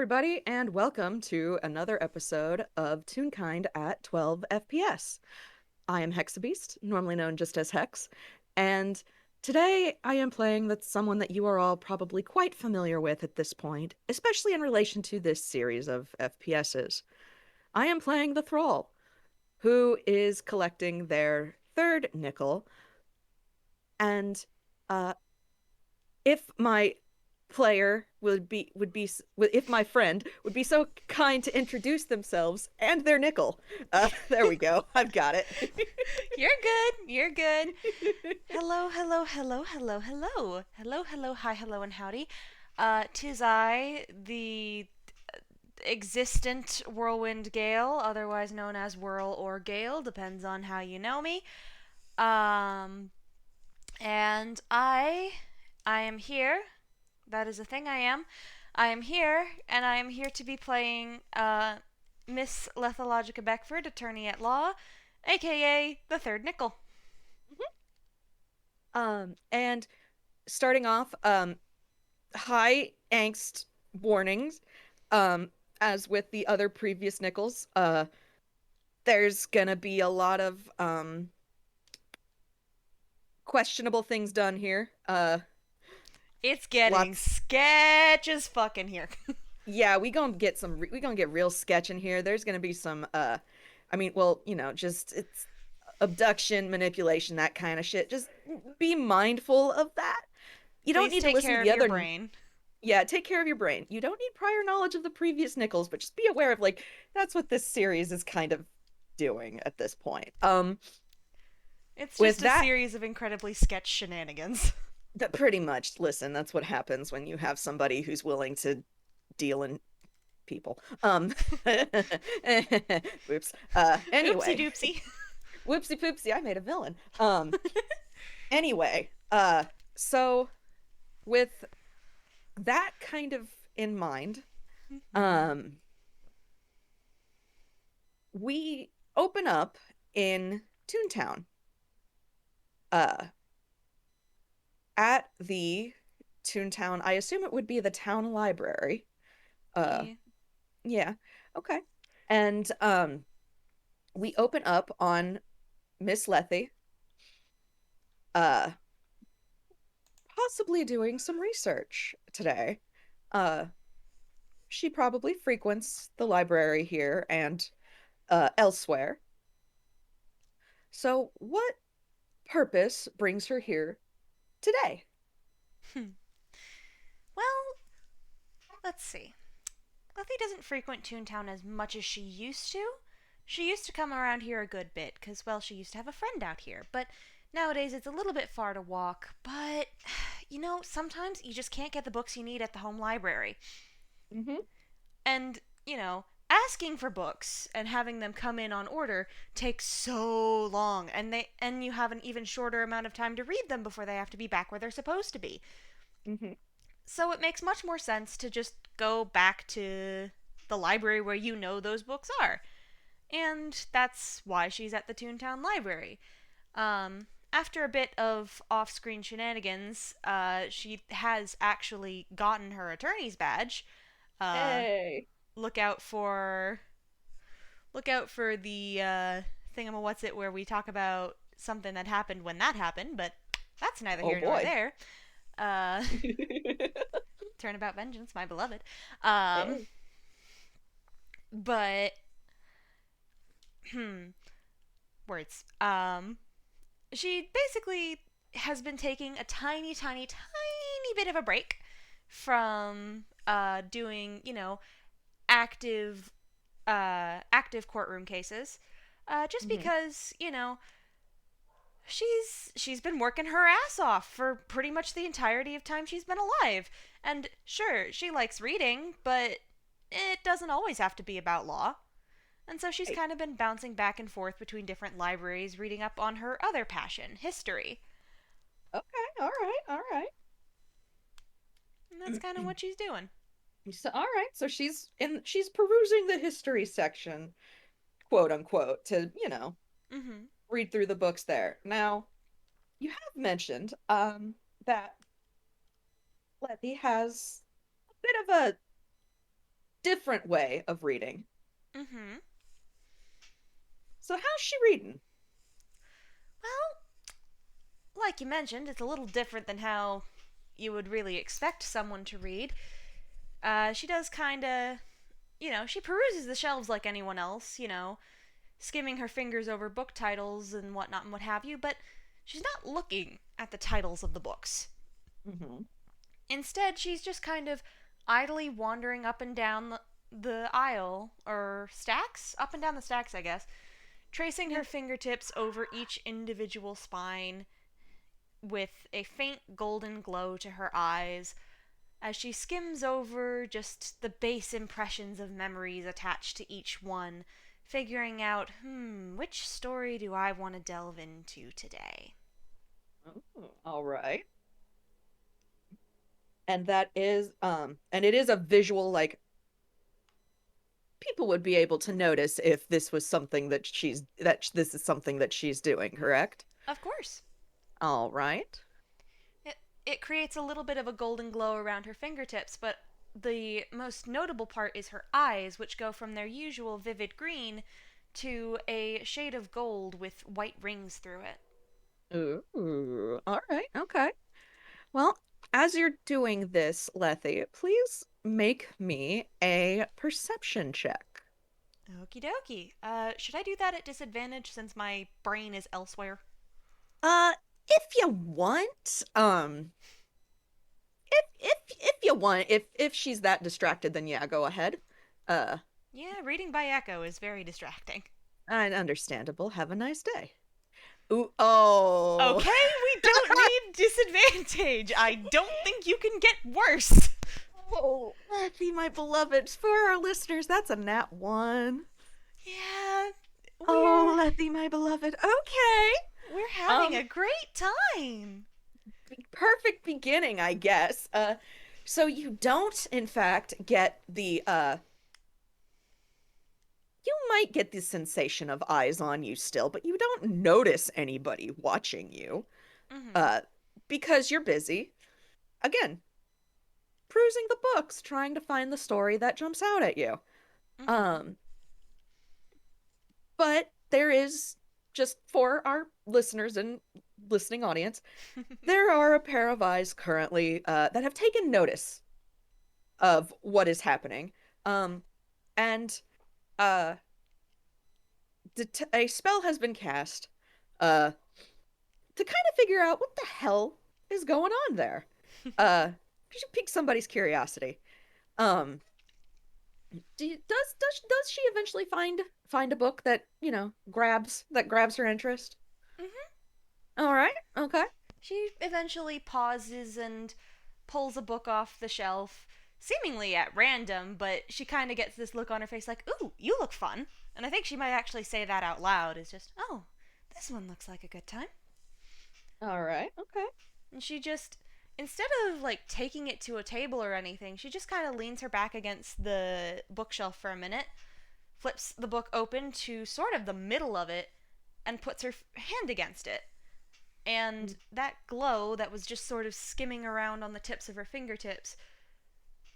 everybody, and welcome to another episode of Toonkind at 12 FPS. I am Hexabeast, normally known just as Hex, and today I am playing with someone that you are all probably quite familiar with at this point, especially in relation to this series of FPSs. I am playing the Thrall, who is collecting their third nickel, and uh, if my if my friend would be so kind to introduce themselves and their nickel. There we go. I've got it. You're good. You're good. Hello, hello, hello, hello, hello. Hello, hello, hi, hello, and howdy. Tis I, the existent Whirlwind Gale, otherwise known as Whirl or Gale, depends on how you know me. Um, and I am here. That is a thing I am. I am here, and I am here to be playing, Miss Lethologica Beckford, attorney at law, aka the third nickel. And starting off, high angst warnings. Um, as with the other previous nickels, there's gonna be a lot of questionable things done here. It's getting Lots. sketch as fuck in here. Yeah, we gonna get real sketch in here. There's gonna be some I mean, well, just it's abduction, manipulation, that kind of shit. Just be mindful of that. You don't Please need to take listen to care of the your other. brain. Yeah, take care of your brain. You don't need prior knowledge of the previous Nichols, but just be aware of like that's what this series is kind of doing at this point. It's With just a that, series of incredibly sketch shenanigans. that pretty much listen, that's what happens when you have somebody who's willing to deal in people. Oops. Oopsie Anyway, doopsie. whoopsie poopsie, I made a villain. Anyway, so with that kind of in mind, um, we open up in Toontown, uh, at the Toontown. I assume it would be the town library. Uh, Yeah. yeah, okay. And we open up on Miss Lethy, uh, possibly doing some research today. Uh, she probably frequents the library here and elsewhere. So, what purpose brings her here today? Hmm. Well, let's see. Lethy doesn't frequent Toontown as much as she used to. She used to come around here a good bit, because, well, she used to have a friend out here. But nowadays it's a little bit far to walk. But, sometimes you just can't get the books you need at the home library. Mm-hmm. And, asking for books and having them come in on order takes so long, and you have an even shorter amount of time to read them before they have to be back where they're supposed to be. Mm-hmm. So it makes much more sense to just go back to the library where you know those books are. And that's why she's at the Toontown Library. After a bit of off screen shenanigans, she has actually gotten her attorney's badge. Uh, Hey. look out for the thingamawhat's it where we talk about something that happened when that happened, but that's neither Oh here nor boy. there. Uh, Turnabout Vengeance, my beloved. Um, Hey. but words. She basically has been taking a tiny, tiny, tiny bit of a break from doing, active active courtroom cases, just Mm-hmm. because she's been working her ass off for pretty much the entirety of time she's been alive. And sure, she likes reading, but it doesn't always have to be about law. And so she's Hey. kind of been bouncing back and forth between different libraries, reading up on her other passion, history. Okay. All right. All right. And that's kind of what she's doing. So, all right. So she's perusing the history section, quote unquote, to, Mm-hmm. read through the books there. Now, you have mentioned that Letty has a bit of a different way of reading. Mm-hmm. So how's she reading? Well, like you mentioned, it's a little different than how you would really expect someone to read. She does kind of, she peruses the shelves like anyone else, skimming her fingers over book titles and whatnot and what have you, but she's not looking at the titles of the books. Mm-hmm. Instead, she's just kind of idly wandering up and down the aisle, or stacks? Up and down the stacks, I guess, tracing Yeah. her fingertips over each individual spine with a faint golden glow to her eyes as she skims over just the base impressions of memories attached to each one, figuring out, which story do I want to delve into today? Oh, all right. And that is and it is a visual, like, people would be able to notice if this was something that this is something that she's doing, correct? Of course. All right. It, it creates a little bit of a golden glow around her fingertips, but the most notable part is her eyes, which go from their usual vivid green to a shade of gold with white rings through it. Ooh, all right. Okay. Well, as you're doing this, Lethy, please make me a perception check. Okie dokie. Should I do that at disadvantage since my brain is elsewhere? Uh, if you want, if you want, if she's that distracted, then yeah, go ahead. Uh, Yeah, reading by echo is very distracting. understandable. Have a nice day. Ooh, oh. Okay, we don't need disadvantage. I don't think you can get worse. Oh, Lethy, my beloved. For our listeners, that's a nat one. Yeah, Oh, we're Lethy, my beloved. Okay. we're having Um, a great time. Perfect beginning, I guess. So you don't, in fact, get the you might get the sensation of eyes on you still, but you don't notice anybody watching you. Mm-hmm. Uh, because you're busy. Again, perusing the books, trying to find the story that jumps out at you. Mm-hmm. Um, but there is, just for our listeners and listening audience, there are a pair of eyes currently that have taken notice of what is happening. And uh, a spell has been cast uh, to kind of figure out what the hell is going on there. Uh, you should pique somebody's curiosity. Um, does she eventually find a book that grabs her interest? Mm-hmm. All right, okay. She eventually pauses and pulls a book off the shelf, seemingly at random, but she kind of gets this look on her face like, "Ooh, you look fun." And I think she might actually say that out loud. Is just, "Oh, this one looks like a good time." All right, okay. And she just, instead of like taking it to a table or anything, she just kind of leans her back against the bookshelf for a minute, flips the book open to sort of the middle of it, and puts her hand against it. And that glow that was just sort of skimming around on the tips of her fingertips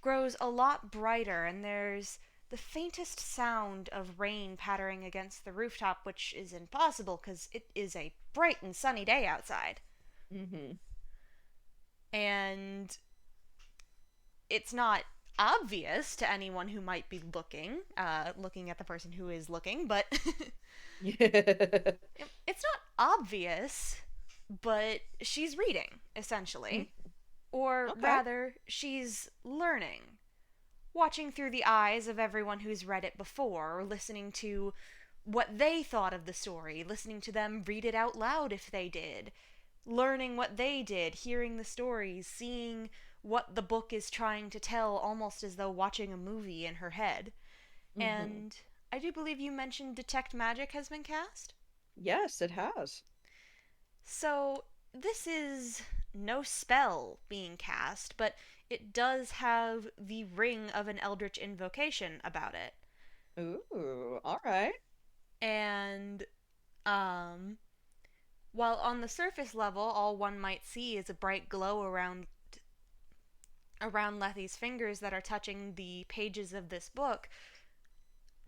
grows a lot brighter, and there's the faintest sound of rain pattering against the rooftop, which is impossible because it is a bright and sunny day outside. Mm-hmm. And it's not obvious to anyone who might be looking at the person who is looking, but Yeah. it's not obvious, but she's reading, essentially. Or Okay. rather, she's learning. Watching through the eyes of everyone who's read it before, or listening to what they thought of the story, listening to them read it out loud if they did, learning what they did, hearing the stories, seeing what the book is trying to tell, almost as though watching a movie in her head. Mm-hmm. And I do believe you mentioned Detect Magic has been cast? Yes, it has. So, this is no spell being cast, but it does have the ring of an eldritch invocation about it. Ooh, all right. And, um, while on the surface level, all one might see is a bright glow around around Lethy's fingers that are touching the pages of this book,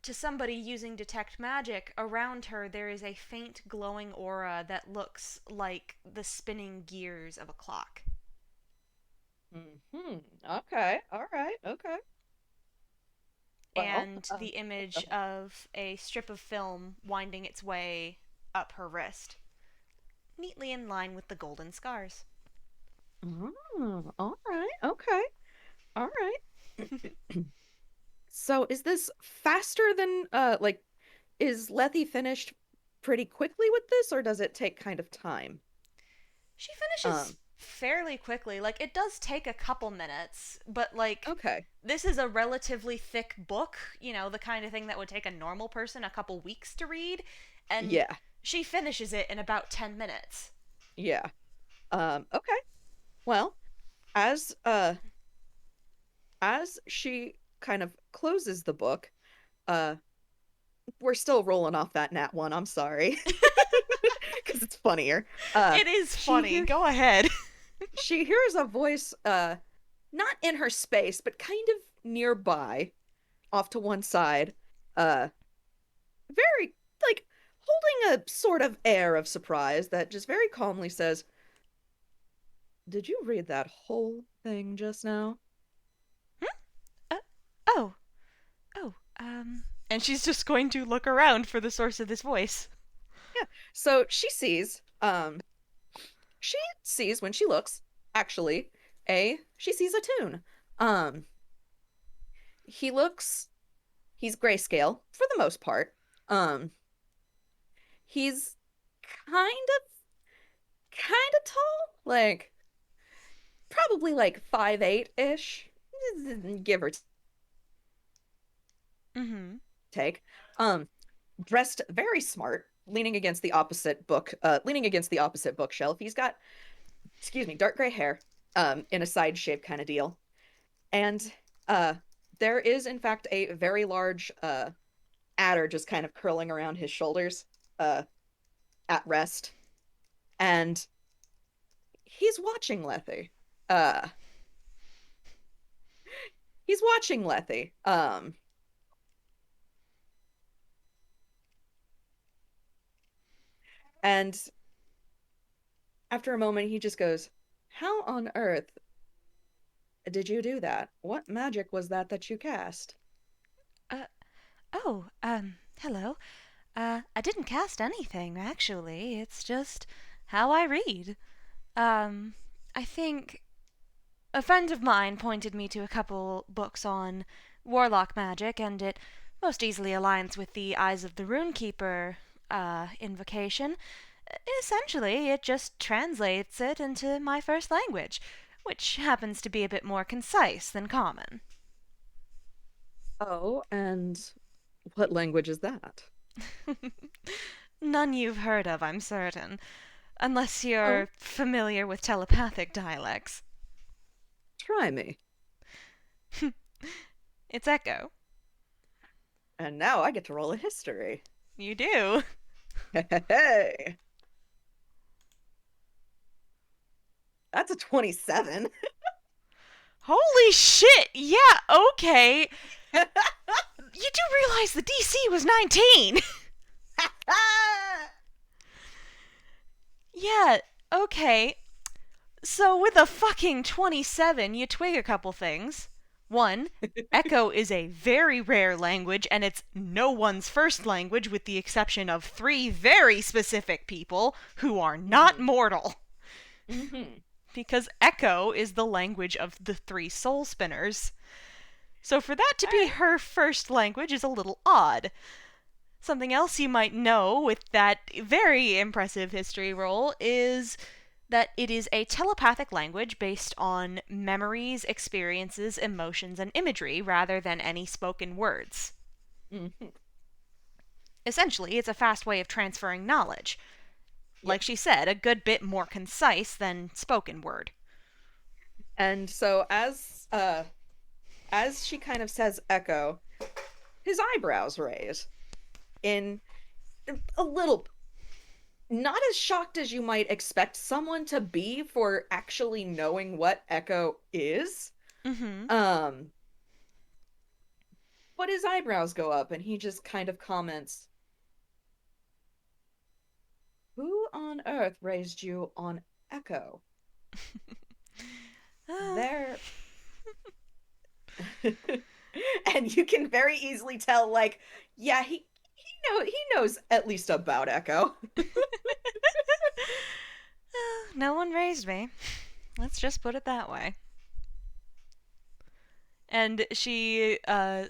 to somebody using detect magic, around her there is a faint glowing aura that looks like the spinning gears of a clock. Hmm. Okay. All right. Okay. Well, And the image of a strip of film winding its way up her wrist, neatly in line with the golden scars. all right. Okay. All right. So is this faster than like is Lethy finished pretty quickly with this, or does it take kind of time? She finishes Um, fairly quickly. Like, it does take a couple minutes, but, like, okay. this is a relatively thick book, the kind of thing that would take a normal person a couple weeks to read, and Yeah. she finishes it in about 10 minutes. Yeah. Okay. Well, as she kind of closes the book, uh we're still rolling off that nat one. I'm sorry. Cuz it's funnier. It is She funny. hear Go ahead. she hears a voice not in her space, but kind of nearby, off to one side. Uh very like holding a sort of air of surprise that just very calmly says, "Did you read that whole thing just now?" uh, oh, And she's just going to look around for the source of this voice. Yeah. So she sees when she looks, actually, she sees a Toon. Um he looks he's grayscale for the most part. Um he's kind kind of tall, like probably like 5'8" ish, give or Mm-hmm. take. Dressed very smart, leaning against the opposite bookshelf. He's got, excuse me, dark gray hair, in a side shape kind of deal. And uh there is in fact a very large adder just kind of curling around his shoulders, uh at rest. And he's watching Lethy. Uh he's watching Lethy. And after a moment he just goes, "How on earth did you do that? What magic was that you cast?" Uh, Hello. I didn't cast anything, actually. It's just how I read. Um, I think a friend of mine pointed me to a couple books on warlock magic, and it most easily aligns with the Eyes of the Runekeeper invocation. Essentially, it just translates it into my first language, which happens to be a bit more concise than common. Oh, and what language is that? None you've heard of, I'm certain, unless Oh, you're familiar with telepathic dialects. try me. It's Echo. And now I get to roll a history. You do. Hey, that's a 27. Holy shit! Yeah, okay. You do realize the DC was 19! Yeah, okay. So with a fucking 27, you twig a couple things. One, Echo is a very rare language, and it's no one's first language with the exception of three very specific people who are not Mhm. mortal. Mhm. Because Echo is the language of the three soul spinners. So for that to All be right. her first language is a little odd. Something else you might know with that very impressive history roll is that it is a telepathic language based on memories, experiences, emotions, and imagery rather than any spoken words. Mhm. Essentially, it's a fast way of transferring knowledge. Yeah. Like she said, a good bit more concise than spoken word. And so as she kind of says echo, his eyebrows raise in a little, not as shocked as you might expect someone to be for actually knowing what echo is. Mm-hmm. Um, but his eyebrows go up and he just kind of comments, "Who on earth raised you on Echo?" Uh, There and you can very easily tell, like, yeah, he knows at least about Echo. no one raised me. Let's just put it that way. And she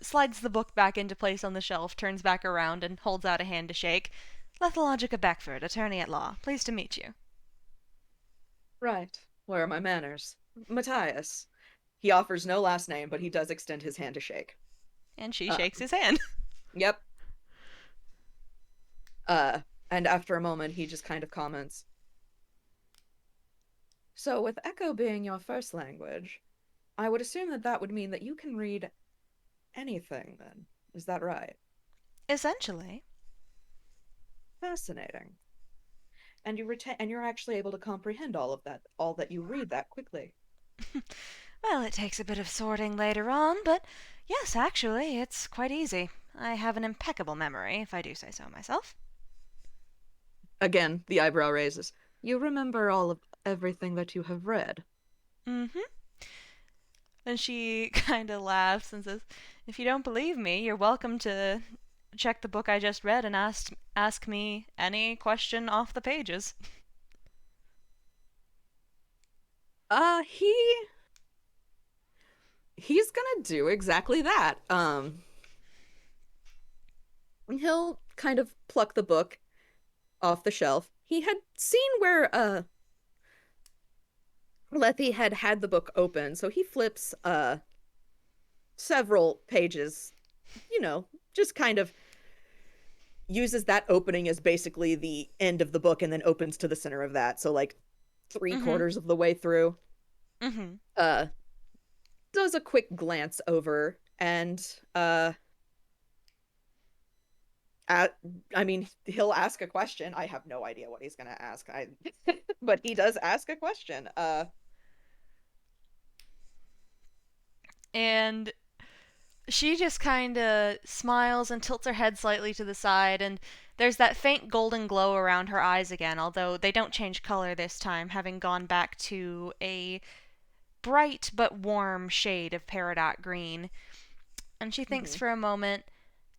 slides the book back into place on the shelf, turns back around, and holds out a hand to shake. Lethologica Beckford, attorney at law. Pleased to meet you. Right. Where are my manners? Matthias. He offers no last name, but he does extend his hand to shake. And she Uh, shakes his hand. yep. Uh, and after a moment, he just kind of comments, "So, with Echo being your first language, I would assume that that would mean that you can read anything, then. Is that right?" Essentially. Fascinating. And you're actually able to comprehend all that you read that quickly. Well, it takes a bit of sorting later on, but yes, actually, it's quite easy. I have an impeccable memory, if I do say so myself. Again, the eyebrow raises. "You remember all of everything that you have read?" Mm-hmm. Then she kind of laughs and says, "If you don't believe me, you're welcome to check the book I just read and ask me any question off the pages." Uh, he he's gonna do exactly that. He'll kind of pluck the book off the shelf. He had seen where Lethy had the book open, so he flips several pages, you know, just kind of uses that opening as basically the end of the book and then opens to the center of that. So like three Mm-hmm. quarters of the way through. Mm-hmm. Uh does a quick glance over and at, I mean, he'll ask a question. I have no idea what he's gonna ask. I but he does ask a question. And she just kind of smiles and tilts her head slightly to the side, and there's that faint golden glow around her eyes again, although they don't change color this time, having gone back to a bright but warm shade of peridot green. And she thinks mhm, for a moment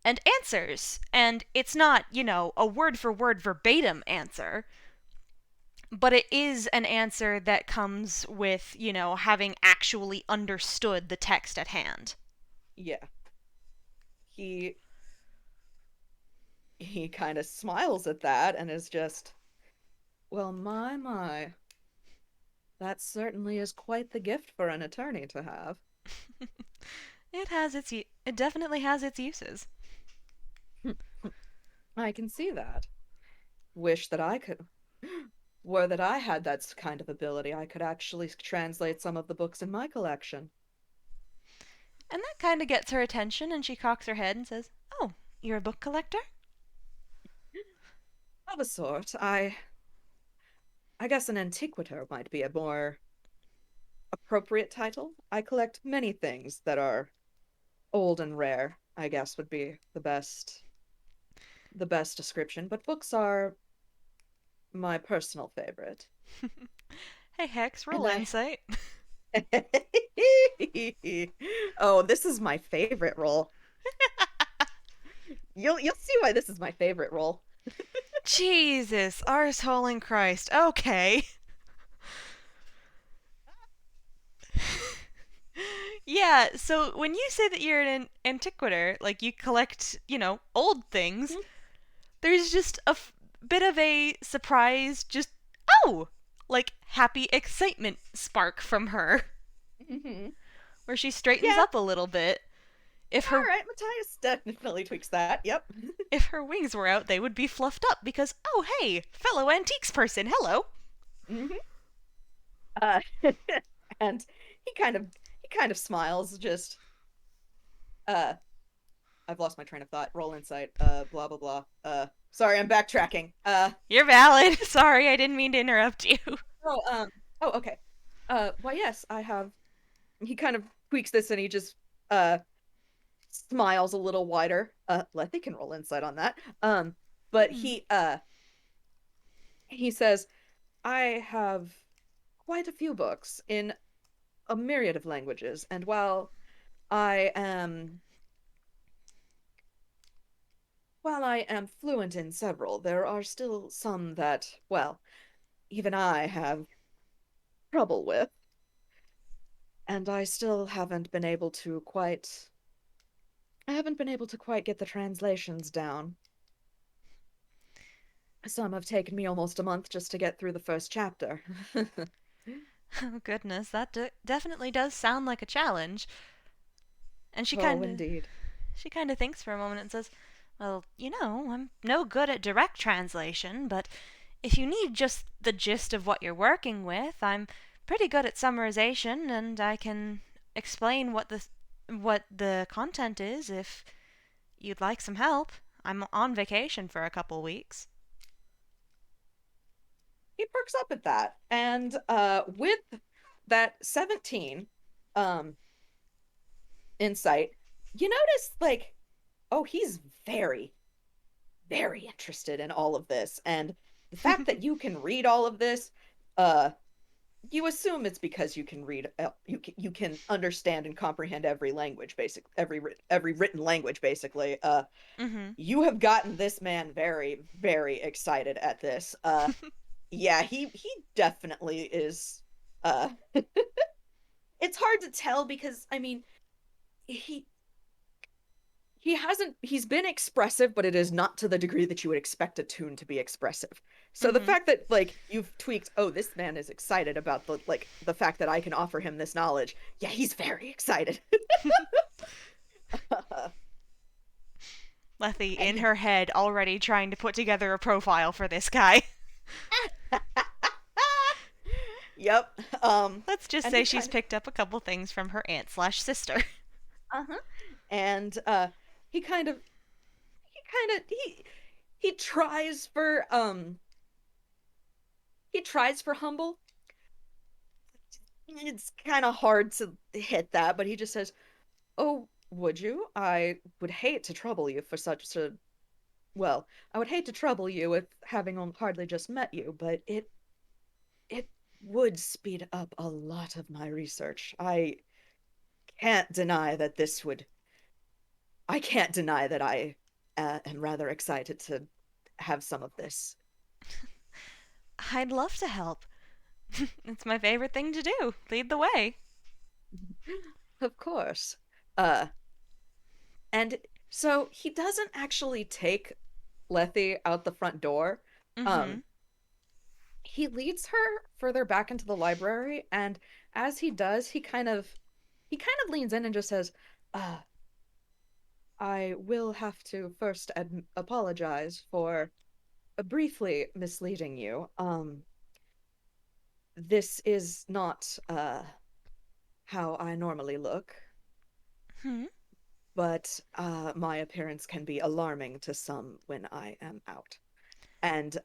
and answers. And it's not, a word for word verbatim answer, but it is an answer that comes with, having actually understood the text at hand. yeah. He he kind of smiles at that and is just, "Well, my. That certainly is quite the gift for an attorney to have." It definitely has its uses. I can see that. Wish that I could. Were that I had that kind of ability, I could actually translate some of the books in my collection. And that kind of gets her attention, and she cocks her head and says, "Oh, you're a book collector?" Of a sort. I guess an antiquator might be a more appropriate title. I collect many things that are old and rare, I guess would be the best description, but books are my personal favorite. Hey, Hex, And roll I insight. Oh, this is my favorite role. You'll see why this is my favorite role. Jesus, ours holy Christ. Okay. Yeah, so when you say that you're an antiquator, like you collect, old things, there's just bit of a surprise, just, oh, like happy excitement spark from her, Mm-hmm. where she straightens Yeah, up a little bit. If all her right, Matthias definitely tweaks that. Yep. if her wings were out, they would be fluffed up because, oh hey, fellow antiques person, hello. Hmm. Uh, and he kind of smiles, just uh I've lost my train of thought. Roll insight. Blah blah blah. Sorry, I'm backtracking. You're valid. Sorry, I didn't mean to interrupt you. Oh, okay. Why yes, I have. He kind of tweaks this and he just uh smiles a little wider. Letty can roll insight on that. But Hmm. he says, I have quite a few books in a myriad of languages, and I am while I am fluent in several, there are still some that, well, even I have trouble with, and I haven't been able to quite get the translations down. Some have taken me almost a month just to get through the first chapter. Oh goodness, that definitely does sound like a challenge. And Oh, indeed. she kind of thinks for a moment and says, "Well, I'm no good at direct translation, but if you need just the gist of what you're working with, I'm pretty good at summarization, and I can explain what the content is if you'd like some help. I'm on vacation for a couple weeks." He perks up at that. And with that 17 um insight, you notice like, oh, he's very, very interested in all of this. And the fact that you can read all of this, uh you assume it's because you can read you can understand and comprehend every language, every written language basically. Mhm. You have gotten this man very, very excited at this. Yeah, he definitely is. It's hard to tell because I mean, he he's been expressive, but it is not to the degree that you would expect a tune to be expressive. So the Mhm. fact that like you've tweaked, oh, this man is excited about the fact that I can offer him this knowledge. Yeah, he's very excited. Letty And in her head already trying to put together a profile for this guy. yep. Let's just And say he she's kind of picked up a couple things from her aunt/sister. uh-huh. And he kind of he kind of he tries for he tries for humble. It's kind of hard to hit that, but he just says, "Oh, would you? I would hate to trouble you for such a well, I would hate to trouble you with having hardly just met you, but it would speed up a lot of my research. Can't deny that this would I can't deny that I am rather excited to have some of this." I'd love to help. It's my favorite thing to do. Lead the way. Of course. Uh, and so he doesn't actually take Lethe out the front door. Mhm. Um, he leads her further back into the library, and as he does, he kind of leans in and just says, uh, I will have to first apologize for briefly misleading you. This is not how I normally look, Hmm. but my appearance can be alarming to some when I am out. And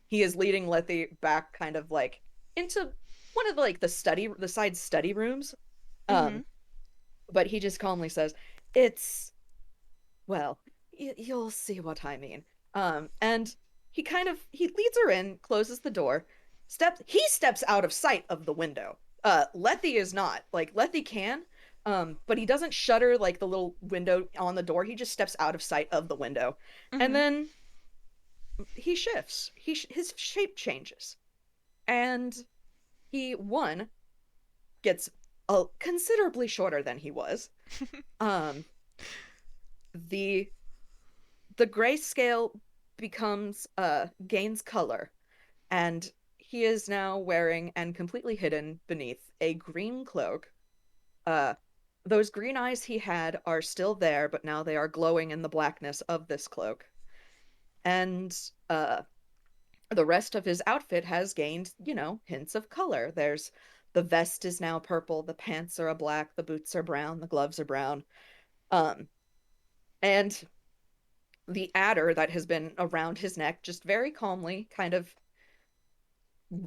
he is leading Lethe back kind of like into one of the side study rooms. Mhm. Um, but he just calmly says, "It's well, you'll see what I mean." And he leads her in, closes the door, he steps out of sight of the window. Lethe is not. Like Lethe can, but he doesn't shutter like the little window on the door. He just steps out of sight of the window. And Mhm. then he shifts. His shape changes. And he one gets considerably shorter than he was. Um the the grayscale becomes gains color, and he is now wearing and completely hidden beneath a green cloak. uh those green eyes he had are still there, but now they are glowing in the blackness of this cloak. And the rest of his outfit has gained, hints of color. The vest is now purple, the pants are a black, the boots are brown, the gloves are brown. And the adder that has been around his neck just very calmly kind of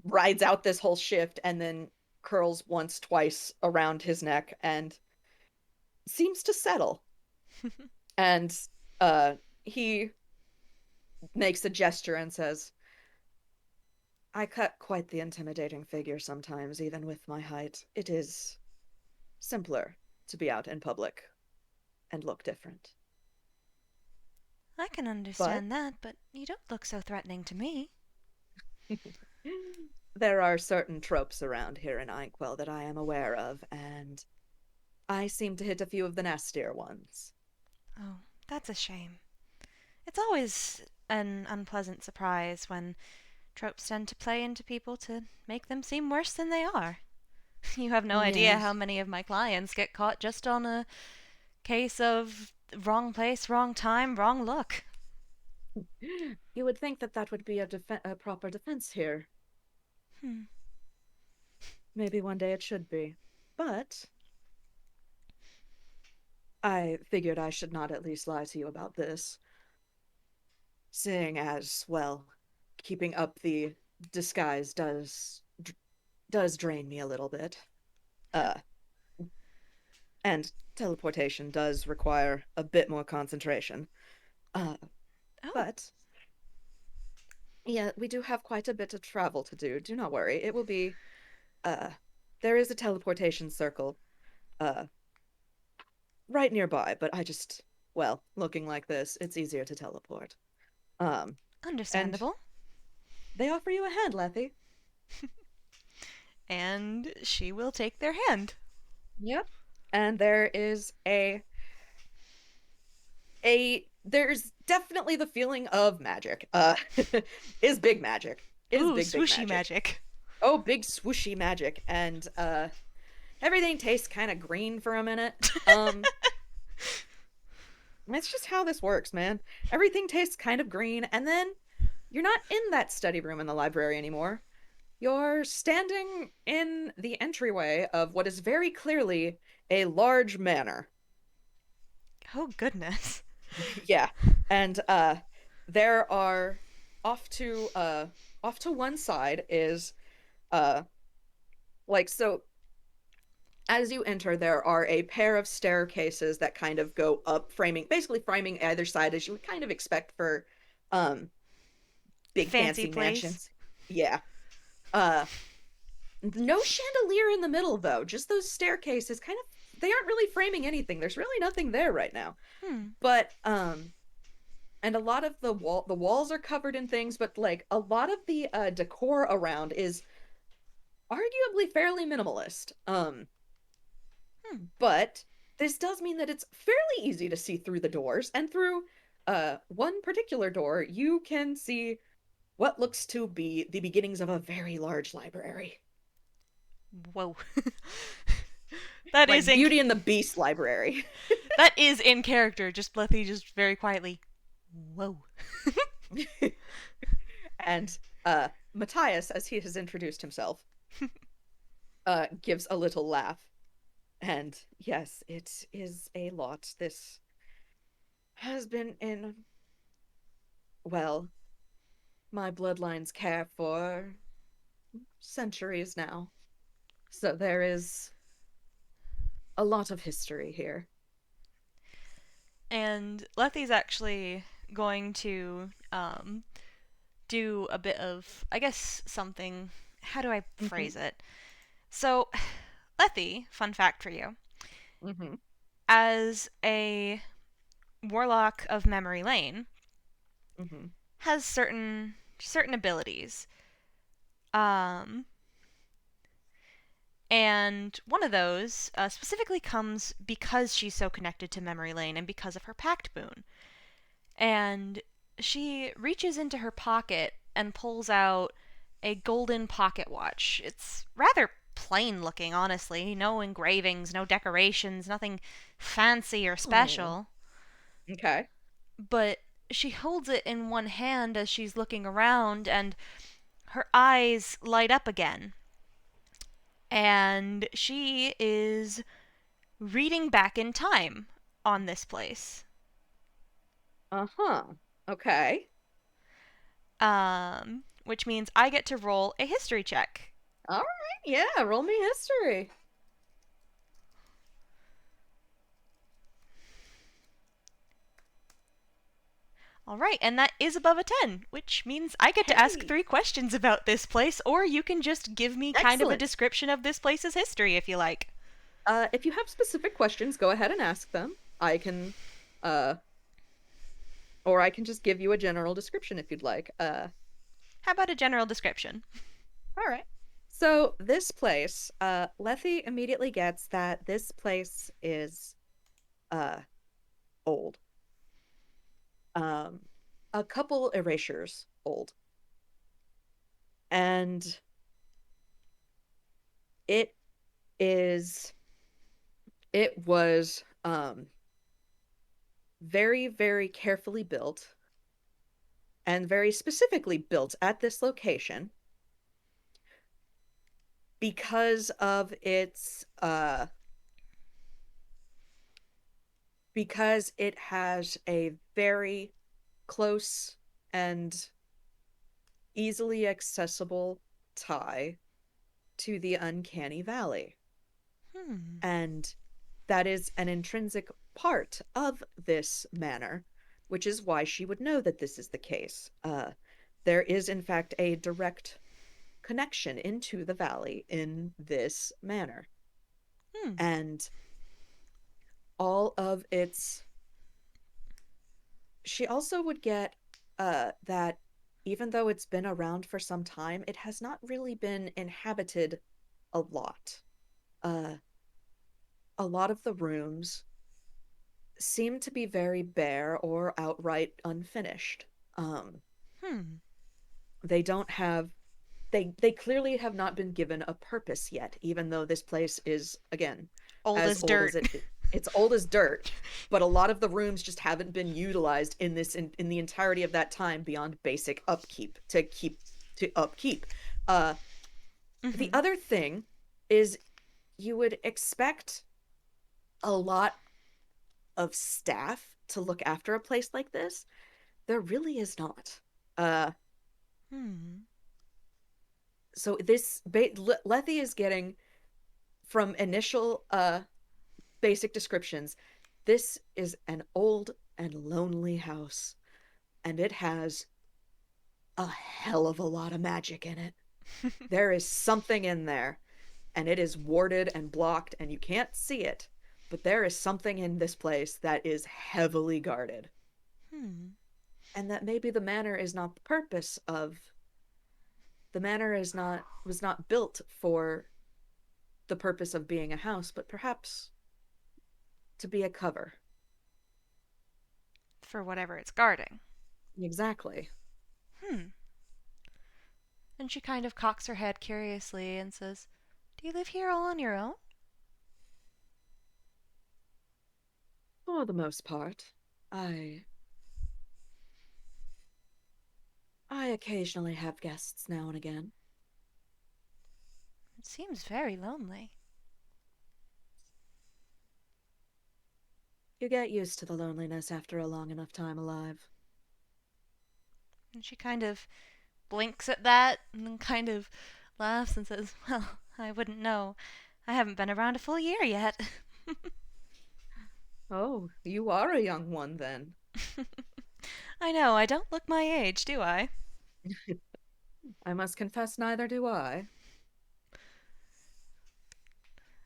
rides out this whole shift and then curls once, twice around his neck and seems to settle. And uh, he makes a gesture and says, I cut quite the intimidating figure sometimes, even with my height. It is simpler to be out in public and look different. I can But understand that, but you don't look so threatening to me. there are certain tropes around here in Inkwell that I am aware of, and I seem to hit a few of the nastier ones. Oh, that's a shame. It's always an unpleasant surprise when tropes tend to play into people to make them seem worse than they are. You have no idea how Yes. many of my clients get caught just on a case of wrong place, wrong time, wrong look. You would think that that would be a proper defense here. Hmm. Maybe one day it should be. But I figured I should not at least lie to you about this, seeing as, well, keeping up the disguise does drain me a little bit. Uh, and teleportation does require a bit more concentration. Uh, Oh, but yeah, we do have quite a bit of travel to do. Do not worry. It will be uh there is a teleportation circle uh right nearby, but I just well, looking like this, it's easier to teleport. Um and understandable. they offer you a hand, Lethy. And she will take their hand. Yep. And there is a there's definitely the feeling of magic. Is big magic. Is Ooh, big swooshy magic. magic. Oh, big swooshy magic. And everything tastes kind of green for a minute. It's just how this works, man. Everything tastes kind of green, and then you're not in that study room in the library anymore. You're standing in the entryway of what is very clearly a large manor. Oh, goodness. Yeah. And there are off to uh off to one side is uh like so as you enter there are a pair of staircases that kind of go up framing basically framing either side as you would kind of expect for um big Fancy fancy place. mansions. Yeah. Uh no chandelier in the middle though. Just those staircases kind of they aren't really framing anything. There's really nothing there right now. Hmm. But and a lot of the walls are covered in things, but like a lot of the decor around is arguably fairly minimalist. Hmm. But this does mean that it's fairly easy to see through the doors, and through one particular door you can see what looks to be the beginnings of a very large library. Whoa. that is Like in Beauty and the Beast library. that is in character. Just Lethy just very quietly. Whoa. And Matthias, as he has introduced himself, gives a little laugh. And yes, it is a lot. This has been in, well, my bloodline's care for centuries now. So there is a lot of history here. And Lethy's actually going to do a bit of, I guess, something. How do I Mm-hmm. phrase it? So, Lethy, fun fact for you, Mm-hmm. as a warlock of Memory Lane, Mm-hmm. has certain abilities. Um, and one of those specifically comes because she's so connected to Memory Lane and because of her Pact Boon. And she reaches into her pocket and pulls out a golden pocket watch. It's rather plain looking, honestly. No engravings, no decorations, nothing fancy or Oh, special. okay. But she holds it in one hand as she's looking around, and her eyes light up again. And she is reading back in time on this place. Uh-huh. Okay. Which means I get to roll a history check. All right. Yeah, roll me history. All right, and that is above a 10, which means I get to ask Hey, 3 questions about this place, or you can just give me kind of a excellent. description of this place's history if you like. If you have specific questions, go ahead and ask them. I can, uh, or I can just give you a general description if you'd like. How about a general description? All right. So this place, Lethe immediately gets that this place is, uh, old. Um, a couple erasures old, and it is, it was, very, very carefully built and very specifically built at this location because of its because it has a very close and easily accessible tie to the uncanny valley. Hmm. And that is an intrinsic part of this manor, which is why she would know that this is the case. There is, in fact, a direct connection into the valley in this manor. Hmm. And all of its. She also would get that even though it's been around for some time, it has not really been inhabited a lot. Uh, a lot of the rooms seem to be very bare or outright unfinished. Um, Hmm. they don't have they clearly have not been given a purpose yet, even though this place is again Old as as old as dirt. it's old as dirt, but a lot of the rooms just haven't been utilized in the entirety of that time beyond basic upkeep to upkeep. Uh the Mm-hmm. other thing is you would expect a lot of staff to look after a place like this. There really is not. Uh Hmm. so Lethe is getting from initial basic descriptions. This is an old and lonely house, and it has a hell of a lot of magic in it. There is something in there, and it is warded and blocked, and you can't see it, but there is something in this place that is heavily guarded. Hmm. And that maybe the manor is not the purpose of the manor is not was not built for the purpose of being a house, but perhaps to be a cover. For whatever it's guarding. Exactly. Hmm. And she kind of cocks her head curiously and says, "Do you live here all on your own?" For the most part, I I occasionally have guests now and again. It seems very lonely. You get used to the loneliness after a long enough time alive. And she kind of blinks at that and then kind of laughs and says, "Well, I wouldn't know. I haven't been around a full year yet." Oh, you are a young one then. I know, I don't look my age, do I? I must confess, neither do I.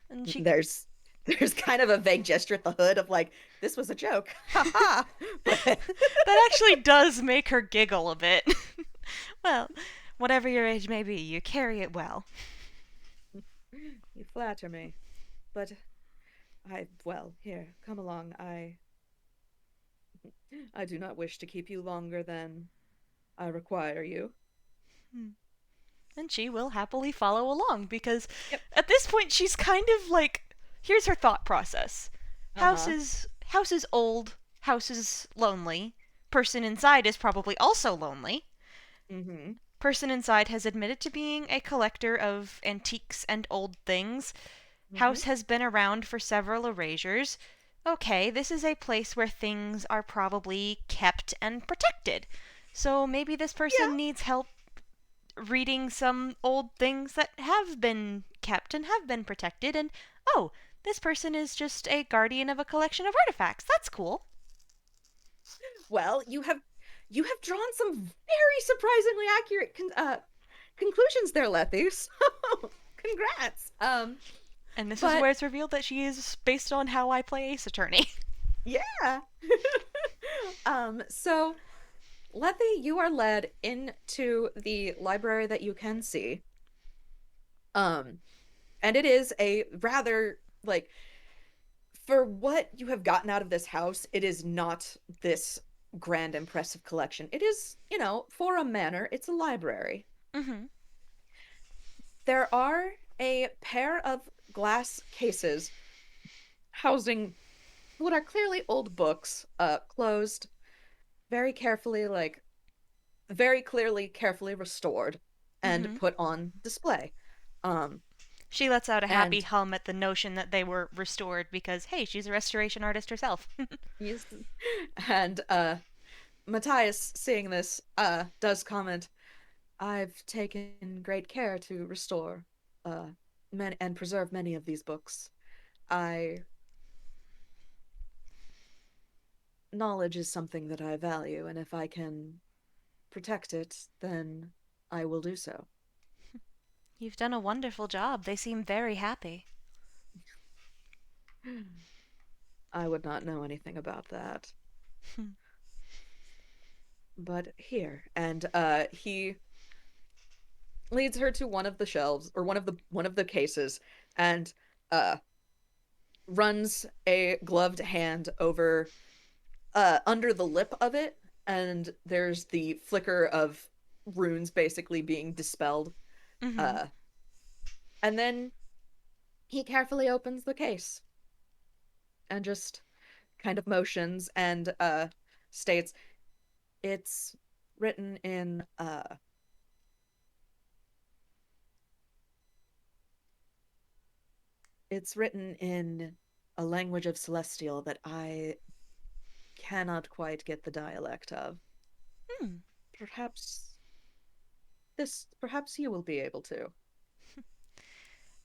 And she There's kind of a vague gesture at the hood of like, this was a joke. Ha ha. But that actually does make her giggle a bit. Well, whatever your age may be, you carry it well. you flatter me. But well, here, come along. I do not wish to keep you longer than I require you. Hmm. And she will happily follow along because Yep. at this point she's kind of like, here's her thought process. House Uh-huh. is house is old, house is lonely. Person inside is probably also lonely. Mm-hmm. Person inside has admitted to being a collector of antiques and old things. Mm-hmm. House has been around for several erasures. Okay, this is a place where things are probably kept and protected. So maybe this Yeah. person needs help reading some old things that have been kept and have been protected, and oh, this person is just a guardian of a collection of artifacts. That's cool. Well, you have drawn some very surprisingly accurate conclusions there, Lethy. So, congrats. And this is But where it's revealed that she is based on how I play Ace Attorney. yeah. So Lethy, you are led into the library that you can see. Um, and it is a rather like for what you have gotten out of this house, it is not this grand impressive collection. It is, for a manor, it's a library. Mm-hmm. There are a pair of glass cases housing what are clearly old books, closed very carefully, like very clearly carefully restored and Mm-hmm. put on display. Um, She lets out a happy and hum at the notion that they were restored because, hey, she's a restoration artist herself. he's and Matthias, seeing this, does comment, I've taken great care to restore many and preserve many of these books. I Knowledge is something that I value, and if I can protect it, then I will do so. You've done a wonderful job. They seem very happy. I would not know anything about that. But here, and he leads her to one of the shelves or one of the cases and uh runs a gloved hand over under the lip of it, and there's the flicker of runes basically being dispelled. Mm-hmm. Uh and then he carefully opens the case and just kind of motions and states it's written in it's written in a language of celestial that I cannot quite get the dialect of. Hmm. Perhaps perhaps you will be able to.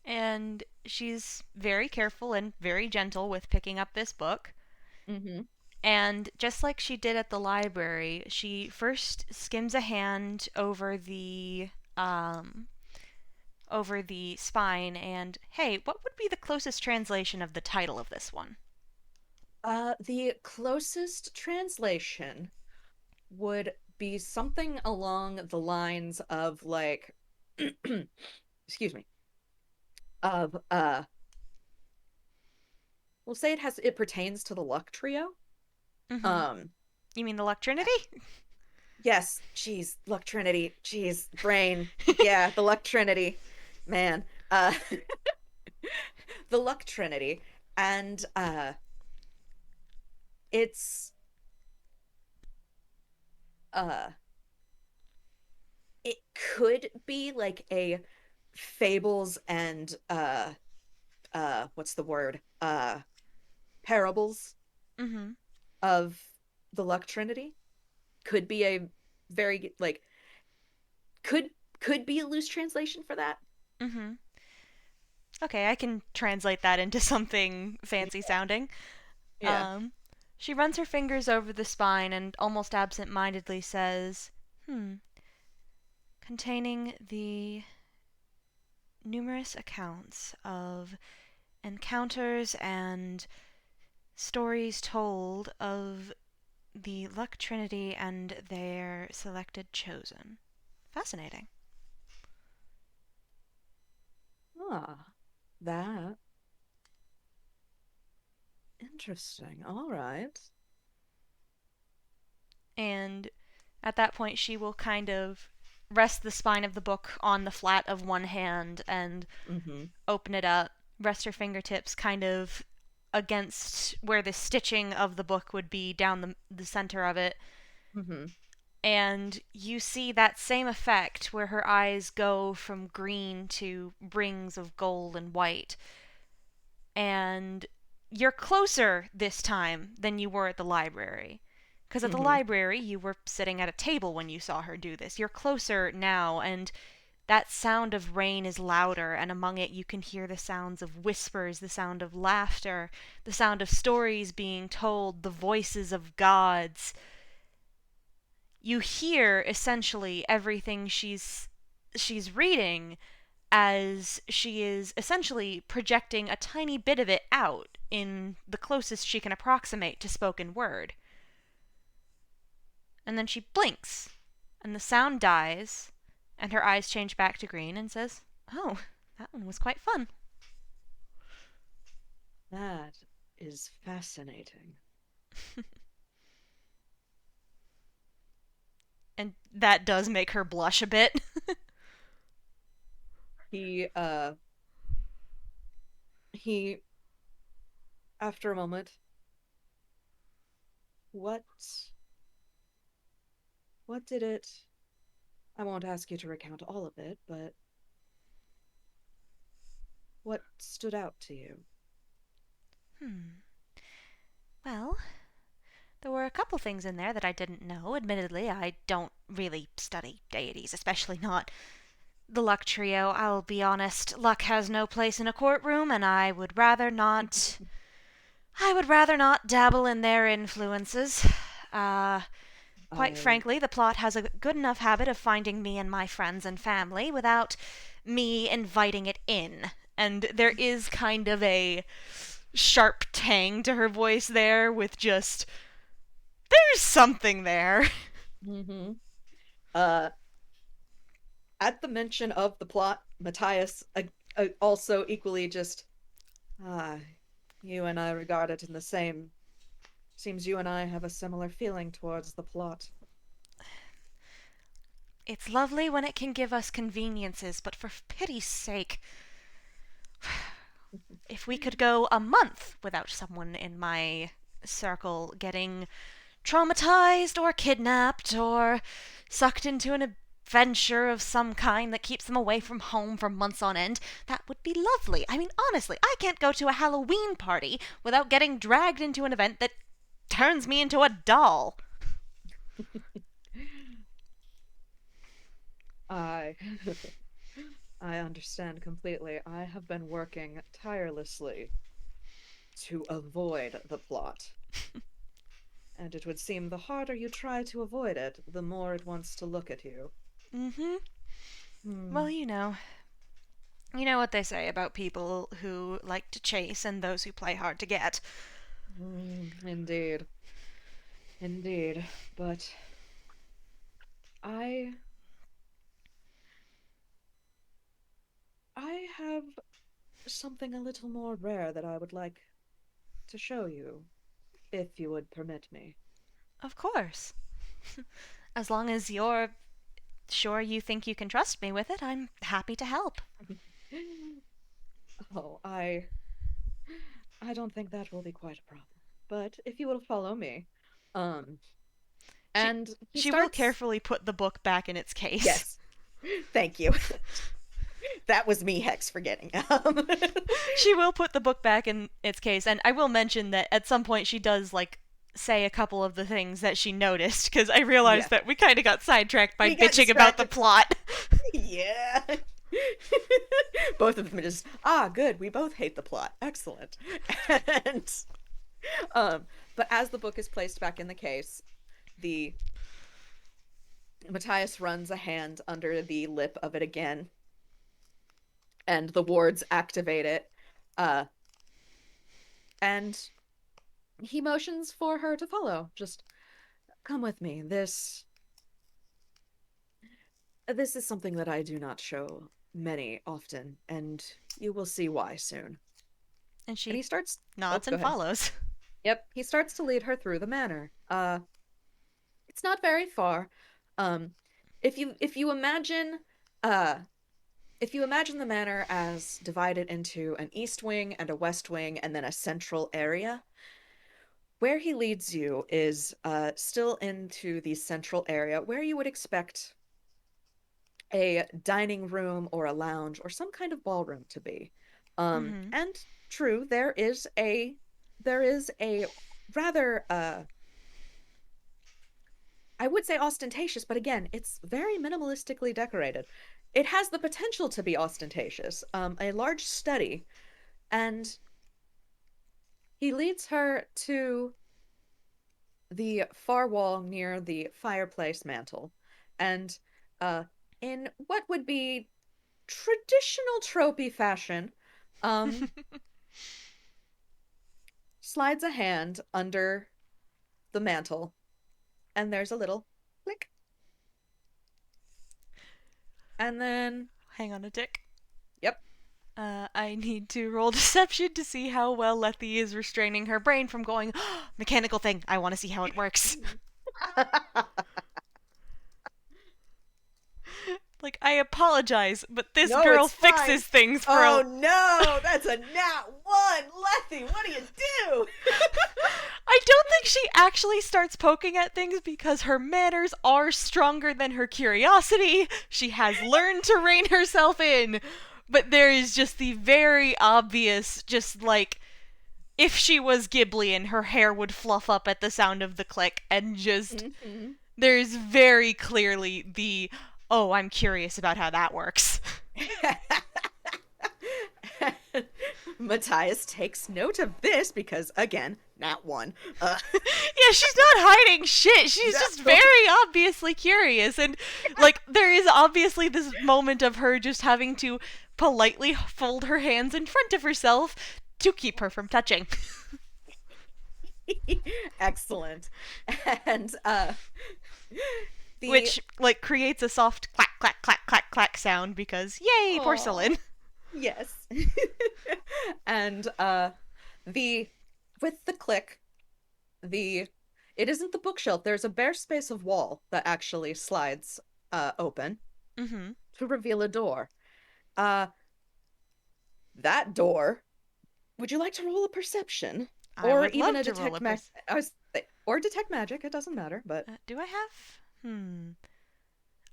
And she's very careful and very gentle with picking up this book. Mm-hmm. And just like she did at the library, she first skims a hand over the spine and hey, what would be the closest translation of the title of this one? The closest translation would be something along the lines of like excuse me, of we'll say it pertains to the luck trio. Mm-hmm. Um You mean the Luck Trinity? yes, jeez, luck trinity, jeez, brain. Yeah, the luck trinity. Man. The luck trinity, and it's uh it could be like a fables and what's the word? Parables Mm-hmm. of the luck trinity. Could be a very like could could be a loose translation for that. Mm-hmm. Okay, I can translate that into something fancy sounding. Yeah. Um, she runs her fingers over the spine and almost absent mindedly says, hmm, containing the numerous accounts of encounters and stories told of the Luck Trinity and their selected chosen. Fascinating. Ah, that interesting. All right. And at that point, she will kind of rest the spine of the book on the flat of one hand and Mm-hmm. open it up, rest her fingertips kind of against where the stitching of the book would be down the center of it. Mm-hmm. And you see that same effect where her eyes go from green to rings of gold and white. And you're closer this time than you were at the library. Because at the Mm-hmm. library, you were sitting at a table when you saw her do this. You're closer now, and that sound of rain is louder, and among it you can hear the sounds of whispers, the sound of laughter, the sound of stories being told, the voices of gods. You hear essentially everything she's reading as she is essentially projecting a tiny bit of it out in the closest she can approximate to spoken word. And then she blinks, and the sound dies, and her eyes change back to green and says, "Oh, that one was quite fun." That is fascinating. And that does make her blush a bit. He, uh, he, after a moment, what, what did it, I won't ask you to recount all of it, but what stood out to you? Hmm. Well, there were a couple things in there that I didn't know. Admittedly, I don't really study deities, especially not the luck trio. I'll be honest, luck has no place in a courtroom, and I would rather not. I would rather not dabble in their influences. Uh, Quite I, frankly, the plot has a good enough habit of finding me and my friends and family without me inviting it in. And there is kind of a sharp tang to her voice there, with just, there's something there. mm-hmm. uh, at the mention of the plot, Matthias also equally just, ah, you and I regard it in the same. Seems you and I have a similar feeling towards the plot. It's lovely when it can give us conveniences, but for pity's sake, if we could go a month without someone in my circle getting traumatized or kidnapped or sucked into an adventure of some kind that keeps them away from home for months on end, that would be lovely. I mean, honestly, I can't go to a Halloween party without getting dragged into an event that turns me into a doll. I I understand completely. I have been working tirelessly to avoid the plot. And it would seem the harder you try to avoid it, the more it wants to look at you. Mm-hmm. Well, Hmm. you know what they say about people who like to chase and those who play hard to get. Indeed. Indeed. But I I have something a little more rare that I would like to show you, if you would permit me. Of course. As long as you're sure you think you can trust me with it, I'm happy to help. Oh, I don't think that will be quite a problem. But if you will follow me. Um, She and he she will starts, carefully put the book back in its case. yes, thank you. That was me, Hex, forgetting. She will put the book back in its case, and I will mention that at some point she does like say a couple of the things that she noticed, because I realized Yeah, that we kind of got sidetracked by we got bitching about the distracted. plot. Yeah. Both of them just, good. We both hate the plot. Excellent. And um, but as the book is placed back in the case, the Matthias runs a hand under the lip of it again, and the wards activate it. Uh, and he motions for her to follow. Just come with me. This is something that I do not show many often, and you will see why soon. And And she he starts. Oh, nods go and ahead. follows. Yep, he starts to lead her through the manor. It's not very far. Um, if you imagine, uh, if you imagine the manor as divided into an east wing and a west wing, and then a central area, where he leads you is still into the central area where you would expect a dining room or a lounge or some kind of ballroom to be. Mm-hmm. And true, there is a rather I would say ostentatious, but again, it's very minimalistically decorated. It has the potential to be ostentatious. A large study, and he leads her to the far wall near the fireplace mantel, and uh, in what would be traditional tropey fashion, um, slides a hand under the mantle, and there's a little click, and then Hang on a tick. yep. I need to roll deception to see how well Letty is restraining her brain from going, oh, mechanical thing. I want to see how it works. Like, I apologize, but this No, girl it's fine. fixes things for Oh a. no, that's a nat one. Letty, what do you do? I don't think she actually starts poking at things because her manners are stronger than her curiosity. She has learned to rein herself in. But there is just the very obvious, just like, if she was Ghiblian, her hair would fluff up at the sound of the click, and just. Mhm. There's very clearly the, oh, I'm curious about how that works. Matthias takes note of this because, again, nat one. Yeah, she's not hiding shit. She's just No. very obviously curious. And, like, there is obviously this moment of her just having to politely fold her hands in front of herself to keep her from touching. Excellent. And the Which, like, creates a soft clack, clack, clack, clack, clack sound because, yay, oh, porcelain. yes. And the with the click, the it isn't the bookshelf. There's a bare space of wall that actually slides open Mm-hmm. to reveal a door. Uh that door, would you like to roll a perception? I Or would even love a to roll a detect mag perception. or detect magic, it doesn't matter, but Do I have?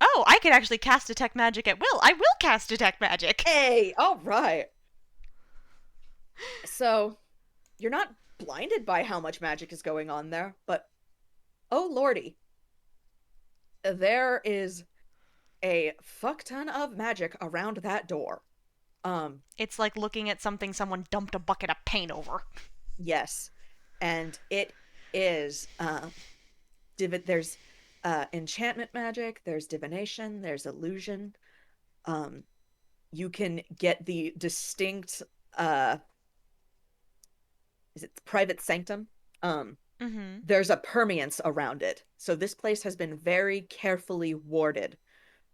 Oh, I could actually cast Detect Magic at will. I will cast Detect Magic. hey, all right. So, you're not blinded by how much magic is going on there, but oh lordy, there is a fuck ton of magic around that door. Um, It's like looking at something someone dumped a bucket of paint over. yes. And it is there's enchantment magic, there's divination, there's illusion. Um, you can get the distinct uh is it private sanctum? Um, Mm-hmm. there's a permeance around it. So this place has been very carefully warded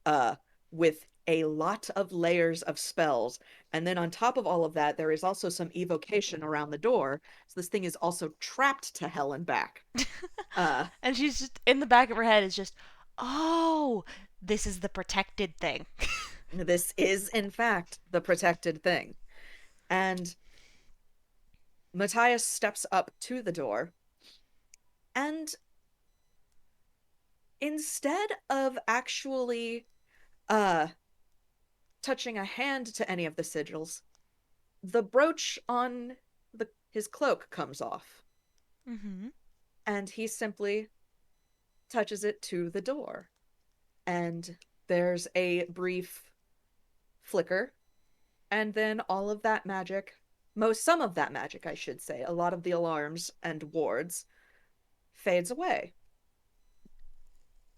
uh with a lot of layers of spells. And then on top of all of that, there is also some evocation around the door. So this thing is also trapped to hell and back. Uh And she's just in the back of her head is just, oh, this is the protected thing. this is in fact the protected thing. And Matthias steps up to the door, and instead of actually uh touching a hand to any of the sigils, the brooch on his cloak comes off, Mm-hmm. and he simply touches it to the door. And there's a brief flicker, and then all of that magic, some of that magic, I should say, a lot of the alarms and wards, fades away.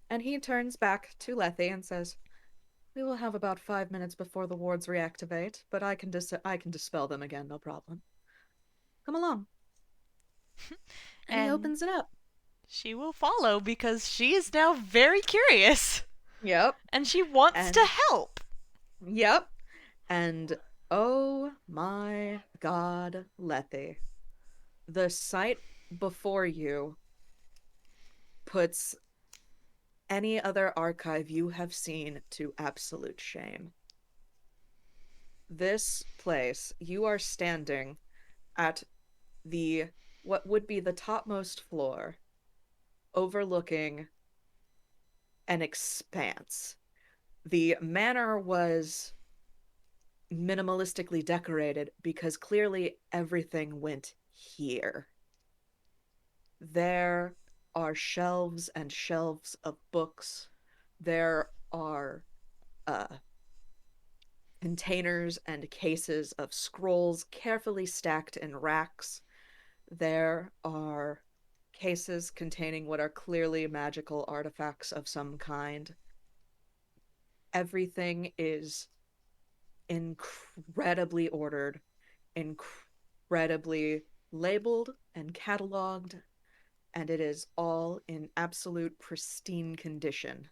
And he turns back to Lethe and says, "We will have about 5 minutes before the wards reactivate, but I can dispel them again, no problem. Come along." And he And opens it up. she will follow because she is now very curious. Yep. And she wants to And help. yep. And oh my God, Lethe. The sight before you puts any other archive you have seen to absolute shame. This place, you are standing at the what would be the topmost floor, overlooking an expanse. The manor was minimalistically decorated because clearly everything went here. There are shelves and shelves of books. There are uh, containers and cases of scrolls carefully stacked in racks. There are cases containing what are clearly magical artifacts of some kind. Everything is incredibly ordered, incredibly labeled and cataloged, and it is all in absolute pristine condition.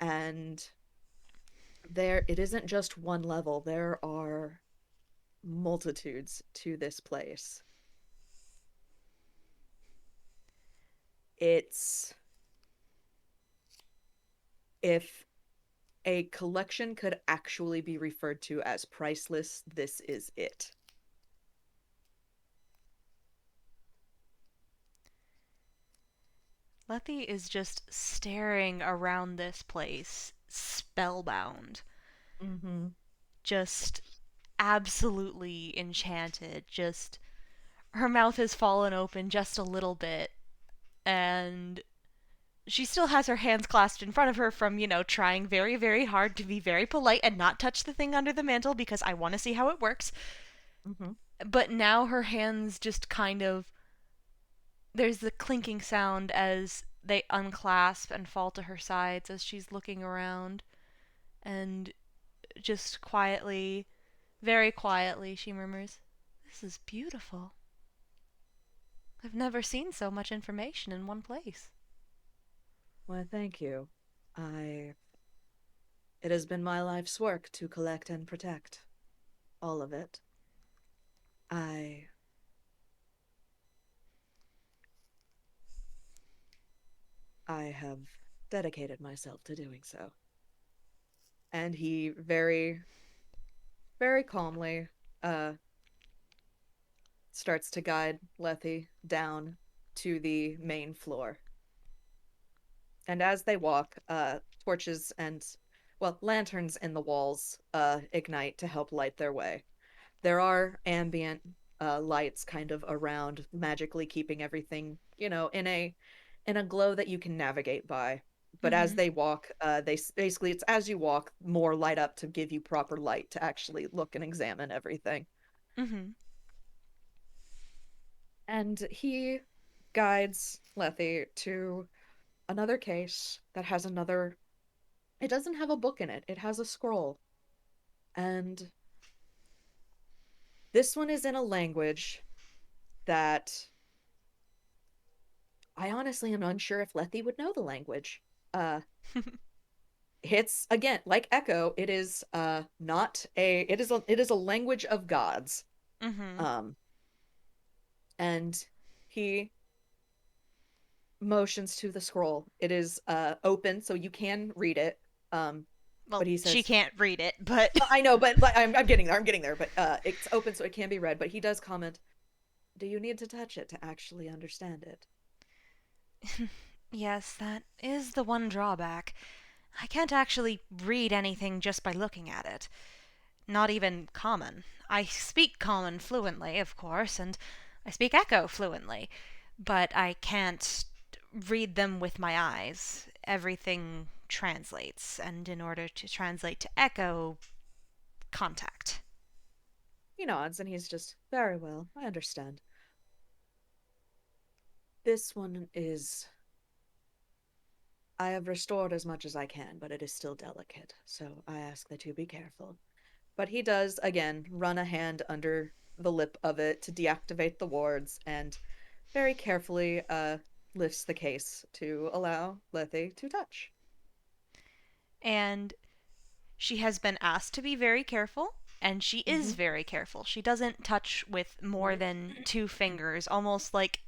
And there, it isn't just one level, there are multitudes to this place. It's, if a collection could actually be referred to as priceless, this is it. Letty is just staring around this place, spellbound, Mm-hmm. just absolutely enchanted. Just her mouth has fallen open just a little bit, and she still has her hands clasped in front of her from, trying very, very hard to be very polite and not touch the thing under the mantle because I want to see how it works. Mm-hmm. But now her hands just kind of. There's the clinking sound as they unclasp and fall to her sides as she's looking around. And just quietly, very quietly, she murmurs, "This is beautiful. I've never seen so much information in one place." Why, thank you. I. It has been my life's work to collect and protect all of it. I. I have dedicated myself to doing so. And he very, very calmly uh starts to guide Lethe down to the main floor. And as they walk, torches and, well, lanterns in the walls ignite to help light their way. There are ambient lights kind of around, magically keeping everything, in a glow that you can navigate by. But as Mm-hmm. they walk, they basically, it's as you walk, more light up to give you proper light to actually look and examine everything. Mm-hmm. And he guides Lethe to another case that has another. It doesn't have a book in it, it has a scroll. And this one is in a language that I honestly am unsure if Lethe would know the language. Uh, it's again like Echo. It is not a. It is a language of gods. Mm-hmm. Um, and he motions to the scroll. It is open, so you can read it. Um, but Well, he she says, can't read it, but. I know, but like, I'm getting there. I'm getting there. But it's open, so it can be read. But he does comment, "Do you need to touch it to actually understand it?" Yes, that is the one drawback. I can't actually read anything just by looking at it. Not even common. I speak common fluently, of course, and I speak echo fluently, but I can't read them with my eyes. Everything translates, and in order to translate to echo, contact. He nods, and he's just very well. I understand. This one is. I have restored as much as I can, but it is still delicate, so I ask that you be careful. But he does, again, run a hand under the lip of it to deactivate the wards and very carefully lifts the case to allow Lethe to touch. And she has been asked to be very careful, and she is Mm-hmm. very careful. She doesn't touch with more than two fingers, almost like.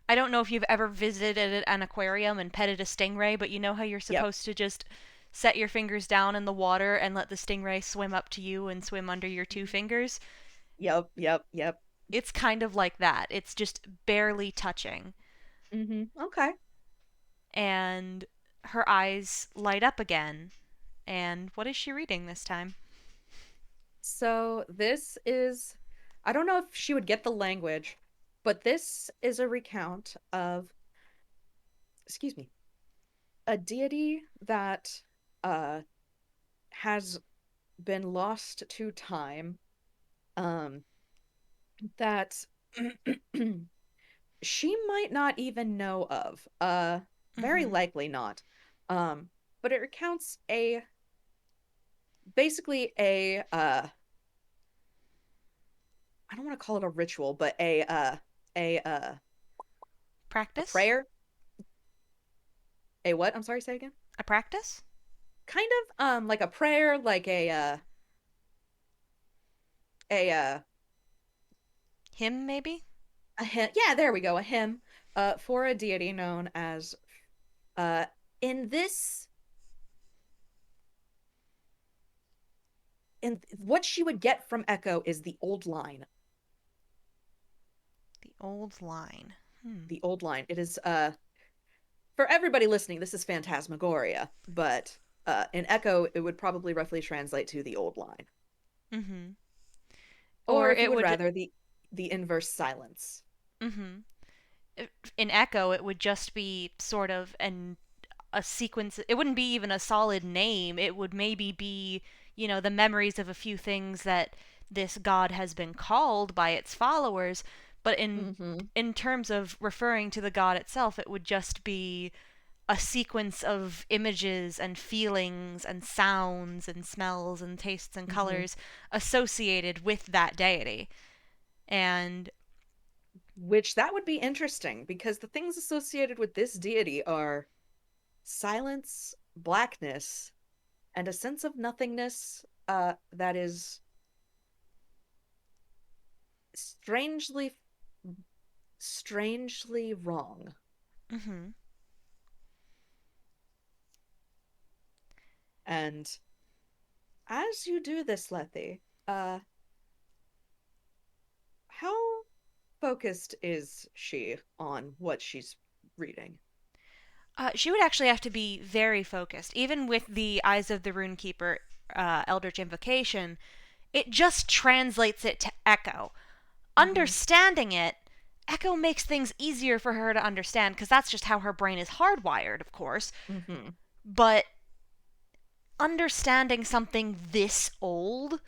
I don't know if you've ever visited an aquarium and petted a stingray, but you know how you're Yep. supposed to just set your fingers down in the water and let the stingray swim up to you and swim under your two fingers? Yep. Yep. Yep. It's kind of like that. It's just barely touching. Mm-hmm. Okay. And her eyes light up again. And what is she reading this time? So this is. I don't know if she would get the language, but this is a recount of excuse me, a deity that uh has been lost to time, um that she might not even know of. Very Mm-hmm. likely not. Um, but it recounts a basically I don't want to call it a ritual, but a a Practice? prayer. A what? I'm sorry, say again. A practice? Kind of like a prayer, like a Him, maybe? a hymn. Yeah, there we go, a hymn for a deity known as uh in this and what she would get from Echo is the old line. The old line. Hmm. The old line. It is for everybody listening, this is phantasmagoria, but in Echo it would probably roughly translate to the old line. Mm-hmm. Or Or if you it would would. rather, the inverse silence. Mm-hmm. In Echo, it would just be sort of a sequence. It wouldn't be even a solid name. It would maybe be, the memories of a few things that this god has been called by its followers. But Mm-hmm. in terms of referring to the god itself, it would just be a sequence of images and feelings and sounds and smells and tastes and Mm-hmm. colors associated with that deity. And Which that would be interesting because the things associated with this deity are silence, blackness, and a sense of nothingness that is strangely strangely wrong. mhm. And as you do this, Lethy, how focused is she on what she's reading? She would actually have to be very focused. Even with the Eyes of the Runekeeper Eldritch Invocation, it just translates it to Echo. Mm-hmm. Understanding it, Echo makes things easier for her to understand because that's just how her brain is hardwired, of course. Mm-hmm. But understanding something this old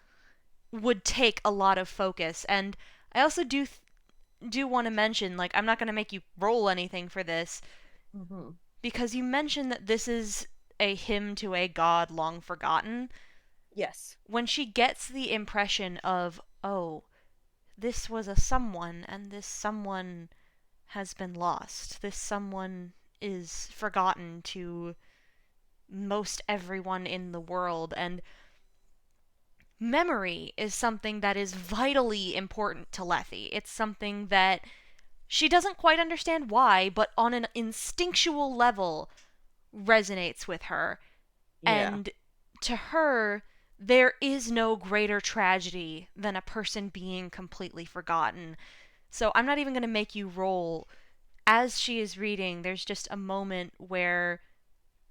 would take a lot of focus. And I also do want to mention, like, I'm not going to make you roll anything for this Mm-hmm. because you mentioned that this is a hymn to a god long forgotten. Yes. When she gets the impression of, oh, this was a someone, and this someone has been lost, this someone is forgotten to most everyone in the world, and memory is something that is vitally important to Lethe. It's something that she doesn't quite understand why, but on an instinctual level resonates with her. Yeah. And to her, there is no greater tragedy than a person being completely forgotten. So I'm not even going to make you roll. As she is reading, there's just a moment where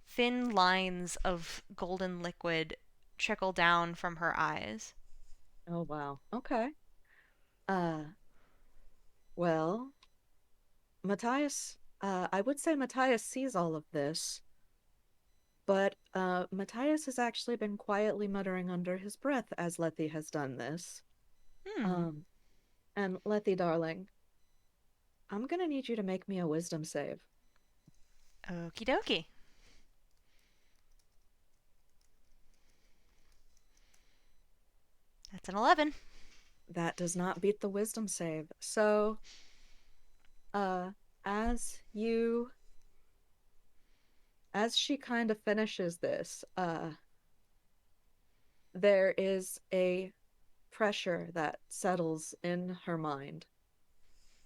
thin lines of golden liquid trickle down from her eyes. Oh wow. Okay. Uh well, Matthias, I would say Matthias sees all of this, but Matthias has actually been quietly muttering under his breath as Lethy has done this. Hmm. Um, and Lethy, darling, I'm gonna need you to make me a wisdom save. Okie dokie. That's an 11. That does not beat the wisdom save. So, uh, as you as she kind of finishes this, there is a pressure that settles in her mind.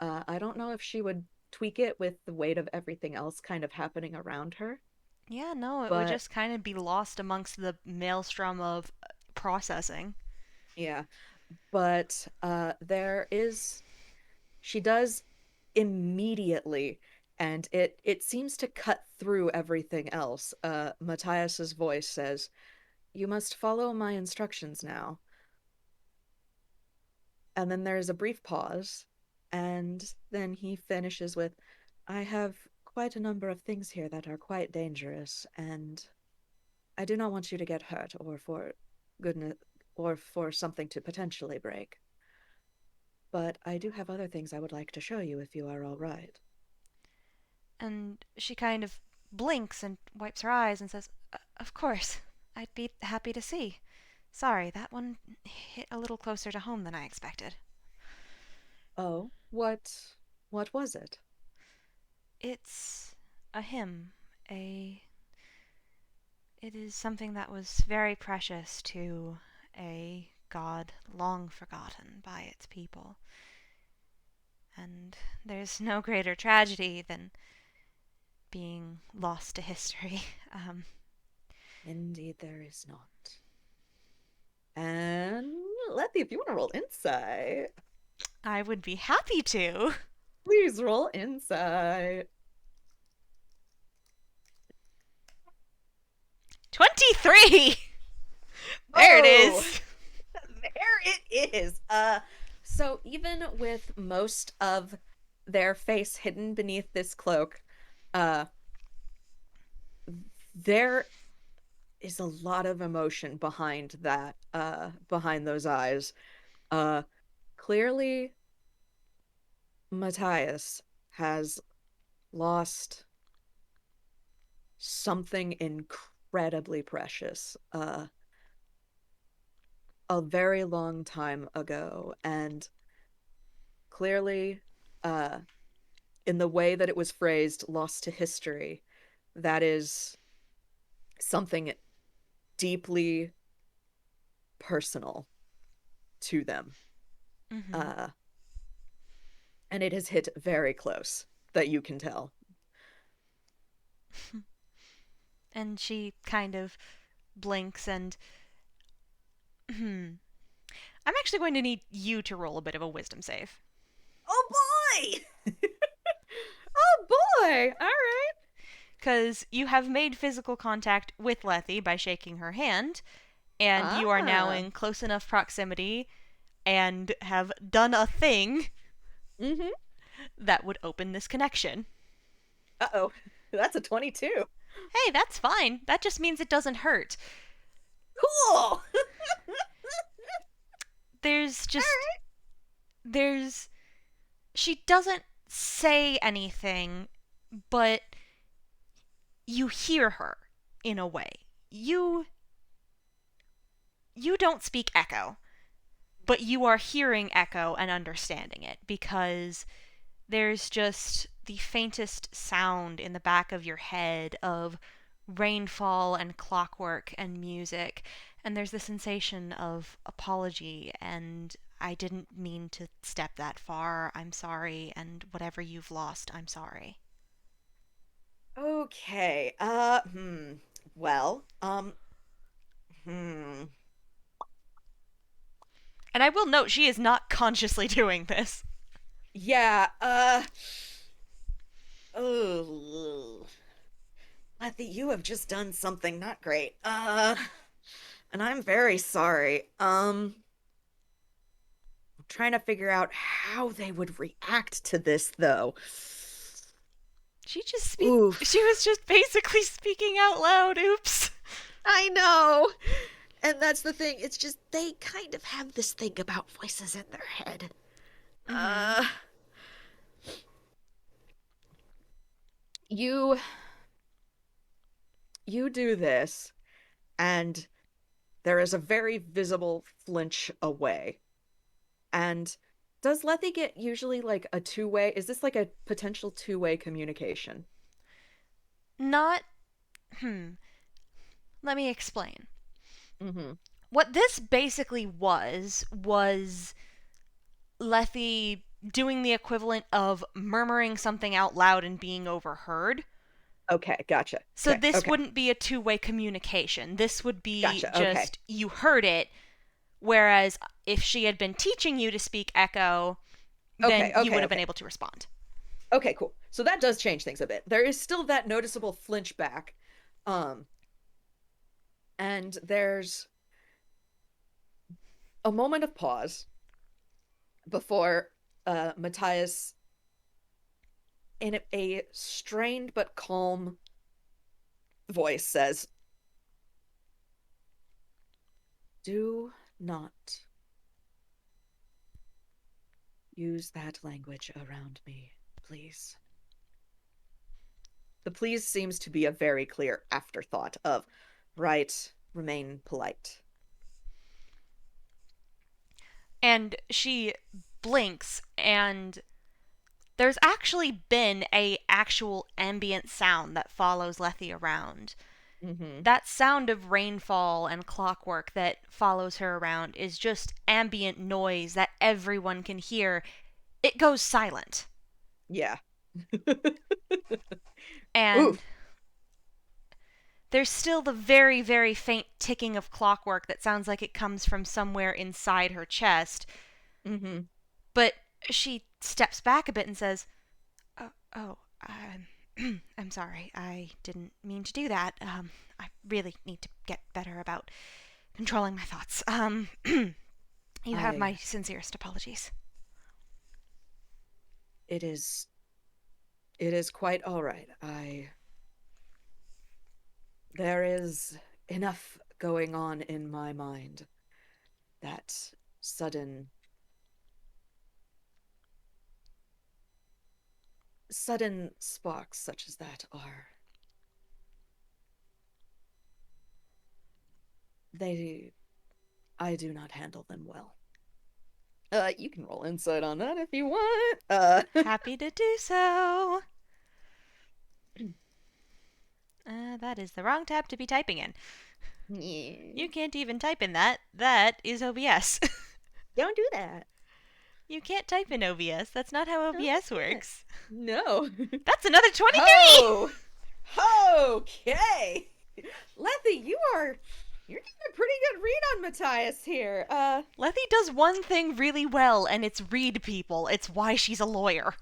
I don't know if she would tweak it with the weight of everything else kind of happening around her, Yeah, no, it would but just kind of be lost amongst the maelstrom of processing. yeah, but she does immediately, and it seems to cut through everything else. Matthias's voice says, "You must follow my instructions now." And then there's a brief pause, and then he finishes with, "I have quite a number of things here that are quite dangerous, and I do not want you to get hurt goodness or for something to potentially break. But I do have other things I would like to show you if you are all right. And she kind of blinks and wipes her eyes and says, Of course, I'd be happy to see. Sorry, that one hit a little closer to home than I expected. Oh, what was it? It's a hymn, a. It is something that was very precious to a god long forgotten by its people. And there's no greater tragedy than being lost to history. Indeed, there is not. And Letty, if you want to roll insight, I would be happy to. please roll insight. 23! There it Oh, is. there it is. So even with most of their face hidden beneath this cloak, uh, there is a lot of emotion behind behind those eyes. Uh, Clearly, Matthias has lost something incredibly precious, a very long time ago, and clearly, uh, in the way that it was phrased, lost to history, that is something deeply personal to them. Mm-hmm. Uh, and it has hit very close, that you can tell. And she kind of blinks and. I'm actually going to need you to roll a bit of a wisdom save. Oh boy! Oh boy! All right. Because you have made physical contact with Lethe by shaking her hand, and you are now Ah. in close enough proximity and have done a thing Mm-hmm. that would open this connection. Uh-oh. That's a 22. Hey, that's fine. That just means it doesn't hurt. Cool. There's All just. There's. She doesn't say anything, but you hear her in a way. You don't speak Echo, but you are hearing Echo and understanding it because there's just the faintest sound in the back of your head of rainfall and clockwork and music, and there's the sensation of apology and I didn't mean to step that far. I'm sorry, and whatever you've lost, I'm sorry. right. Okay. Well, hmm. And I will note she is not consciously doing this. Yeah, oh. Letty, you have just done something not great. And I'm very sorry. I'm trying to figure out how they would react to this, though. She Oof. was just basically speaking out loud. Oops. I know. And that's the thing. It's just they kind of have this thing about voices in their head. Mhm. Uh, you you do this, and there is a very visible flinch away. And does Letty get usually like a two-way? Is this like a potential two-way communication? Not hmm. Let me explain. Mm-hmm. What this basically was Lethe doing the equivalent of murmuring something out loud and being overheard. Okay, gotcha. So Okay, this okay, wouldn't be a two-way communication. This would be gotcha. Okay, just you heard it, whereas if she had been teaching you to speak Echo, okay, then you would okay, have been okay. able to respond. Okay, cool. So that does change things a bit. There is still that noticeable flinch back. Um, and there's a moment of pause before Matthias in a strained but calm voice says, "Do not use that language around me, please." The please seems to be a very clear afterthought of, right, remain polite. And she blinks, and there's actually been a actual ambient sound that follows Lethe around. Mm-hmm. That sound of rainfall and clockwork that follows her around is just ambient noise that everyone can hear. It goes silent. Yeah. And Oof. there's still the very, very faint ticking of clockwork that sounds like it comes from somewhere inside her chest. Mm-hmm. But she steps back a bit and says, "Oh, I'm sorry. I didn't mean to do that. I really need to get better about controlling my thoughts. You have I my sincerest apologies." it is it is quite all right. I There is enough going on in my mind that sudden sudden sparks such as that are they I do not handle them well. You can roll insight on that if you want. Happy to do so. That is the wrong tab to be typing in. Yeah. You can't even type in that. That is OBS. Don't do that. You can't type in OBS. That's not how No, OBS you can't. works. No. That's another 23! Oh, okay. Letty, you're getting a pretty good read on Matthias here. Lethe does one thing really well, and it's read people. It's why she's a lawyer.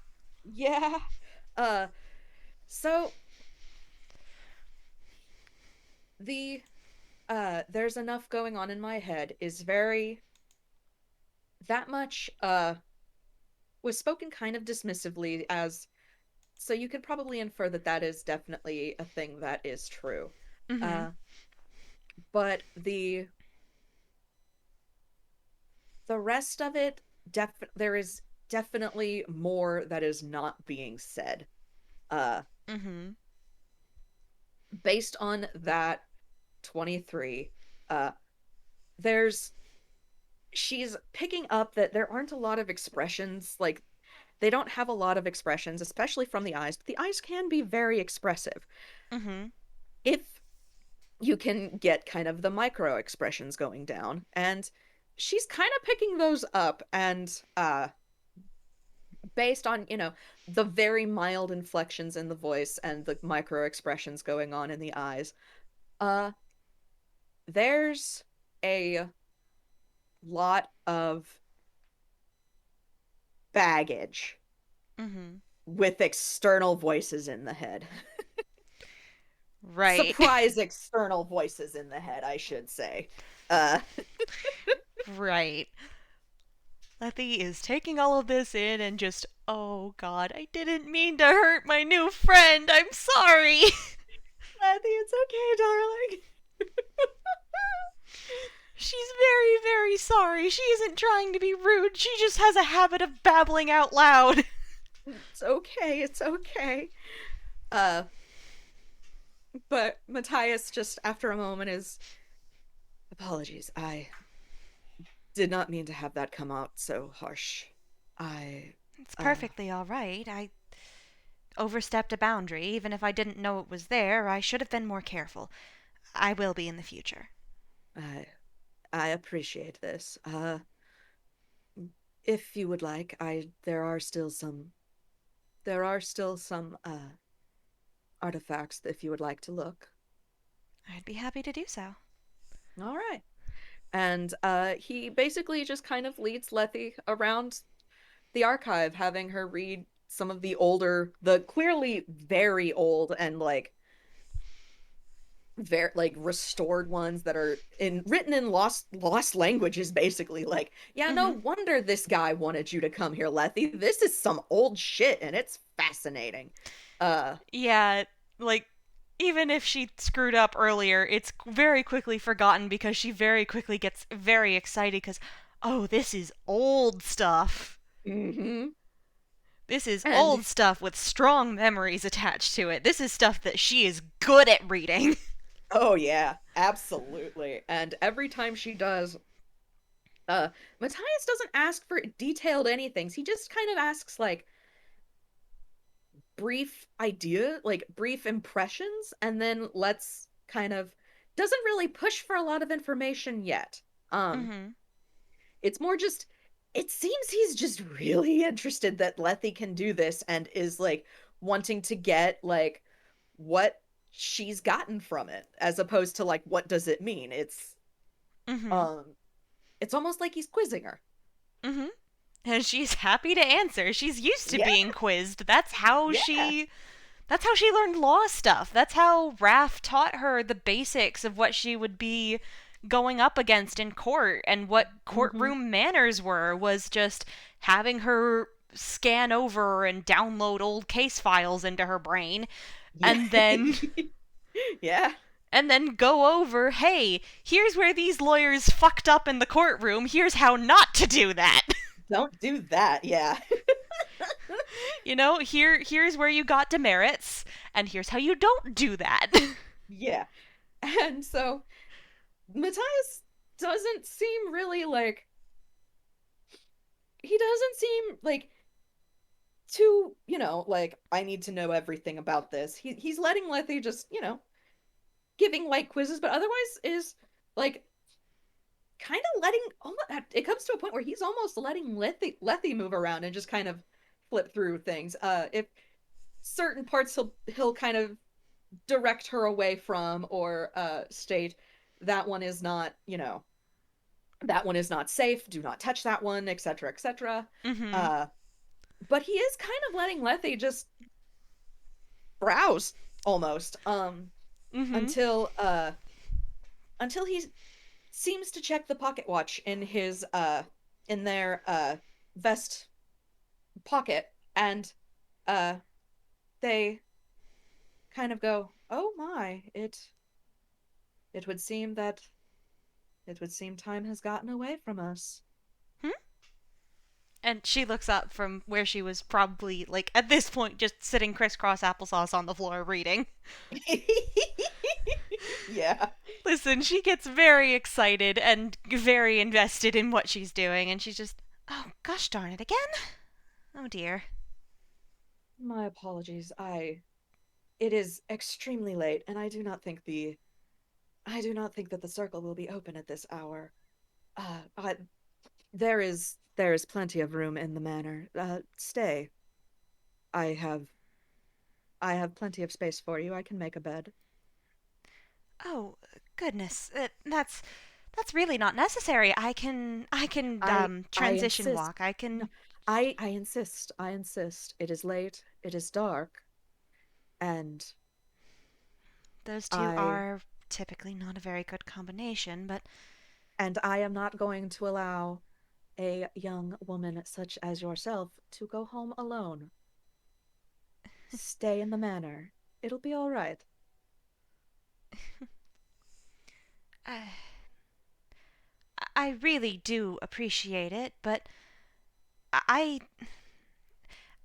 Yeah. Uh, so the there's enough going on in my head is very that much was spoken kind of dismissively as, so you could probably infer that that is definitely a thing that is true. Mm-hmm. Uh, but the rest of it, there is definitely more that is not being said. Uh, Mm-hmm. Based on that 23, uh, there's she's picking up that there aren't a lot of expressions, like they don't have a lot of expressions, especially from the eyes, but the eyes can be very expressive Mm-hmm. if you can get kind of the micro expressions going down. And she's kind of picking those up, and based on, the very mild inflections in the voice and the micro expressions going on in the eyes, uh there's a lot of baggage Mm-hmm. with external voices in the head. Right. Surprise external voices in the head, I should say. Uh Right. Lethe is taking all of this in and just, oh god, I didn't mean to hurt my new friend. I'm sorry. Letty, it's okay, darling. She's very, very sorry. She isn't trying to be rude. She just has a habit of babbling out loud. It's okay, it's okay. Uh but Matthias, just after a moment, is, apologies. I did not mean to have that come out so harsh. I It's uh perfectly all right. I overstepped a boundary. Even if I didn't know it was there, I should have been more careful. I will be in the future. I I appreciate this. If you would like, I there are still some artifacts if you would like to look. I'd be happy to do so. All right. And he basically just kind of leads Lethe around the archive, having her read some of the clearly very old and like very like restored ones that are in written in lost languages, basically. Like, yeah, no Mm-hmm. wonder this guy wanted you to come here, Lethy. This is some old shit and it's fascinating. uh Yeah, like even if she screwed up earlier, it's very quickly forgotten because she very quickly gets very excited because, oh, this is old stuff. hmm This is and old stuff with strong memories attached to it. This is stuff that she is good at reading. oh yeah, absolutely. And every time she does, Matthias doesn't ask for detailed anything. He just kind of asks like brief impressions, and then let's kind of doesn't really push for a lot of information yet. Um, Mm-hmm. it's more just it seems he's just really interested that Lethy can do this and is like wanting to get like what she's gotten from it as opposed to like what does it mean. Mm-hmm. Um it's almost like he's quizzing her. Mm-hmm. And she's happy to answer. She's used to Yeah, being quizzed. yeah. That's how she learned law stuff. That's how Raph taught her the basics of what she would be going up against in court and what Mm-hmm. courtroom manners were, was just having her scan over and download old case files into her brain Yeah. and then Yeah. go over, hey, here's where these lawyers fucked up in the courtroom. Here's how not to do that. Don't do that. Yeah. Here's where you got demerits, and here's how you don't do that. Yeah. And so Matthias doesn't seem really like he doesn't seem like too, like I need to know everything about this. He's letting Lethy just, giving light quizzes, but otherwise is like kind of letting it comes to a point where he's almost letting Lethy move around and just kind of flip through things. If certain parts he'll kind of direct her away from or state that one is not, that one is not safe, do not touch that one, etc., etc. Mm-hmm. uh but he is kind of letting Lethy just browse almost, Mm-hmm. until he seems to check the pocket watch in their vest pocket, and uh they kind of go, "Oh my, it would seem that it would seem time has gotten away from us." Hmm? And she looks up from where she was probably, like, at this point, just sitting crisscross applesauce on the floor reading. Yeah. Listen, she gets very excited and very invested in what she's doing, and she's just, oh, gosh darn it, again? Oh, dear. My apologies. It is extremely late, and I do not think that the circle will be open at this hour. I there is plenty of room in the manor. Stay. I have I have plenty of space for you. I can make a bed. Oh, goodness. That's really not necessary. I can I transition insist. walk. I No, can I insist. I insist. It is late. It is dark, and Those two I are typically not a very good combination, but I am not going to allow a young woman such as yourself to go home alone. Stay in the manor. It'll be all right. I, I really do appreciate it, but I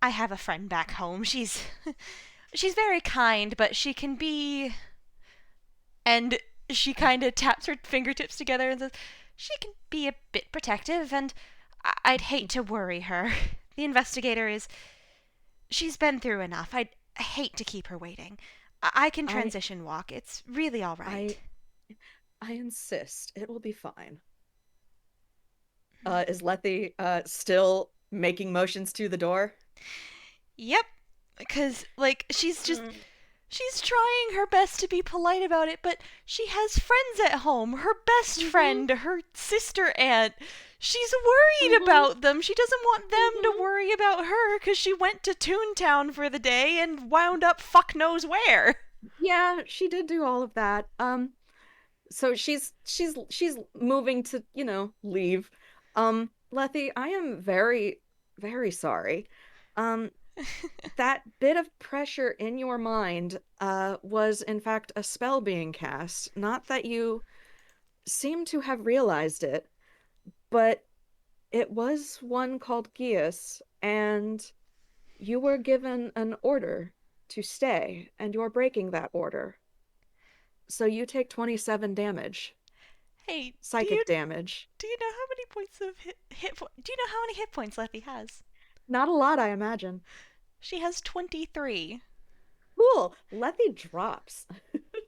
I have a friend back home. She's very kind, but she can be, and she kind of taps her fingertips together and says she can be a bit protective, and I'd hate to worry her. The investigator is she's been through enough. I'd hate to keep her waiting. I can I transition walk. It's really all I right. I insist. It will be fine. Is Lethy still making motions to the door? Yep, because like Mm. she's trying her best to be polite about it, but she has friends at home. Her best Mm-hmm. friend, her sister aunt. She's worried Mm-hmm. about them. She doesn't want them to Mm-hmm. worry about her because she went to Toontown for the day and wound up fuck knows where. Yeah, she did do all of that. So she's moving to, leave. Lethy, I am very, very sorry. Um, that bit of pressure in your mind, was in fact a spell being cast. Not that you seem to have realized it, but it was one called Gius, and you were given an order to stay, and you're breaking that order. So you take 27 damage, Hey, psychic damage. do you know how many points of do you know how many hit points Letty has? Not a lot, I imagine. She has 23. Cool. Lethy drops.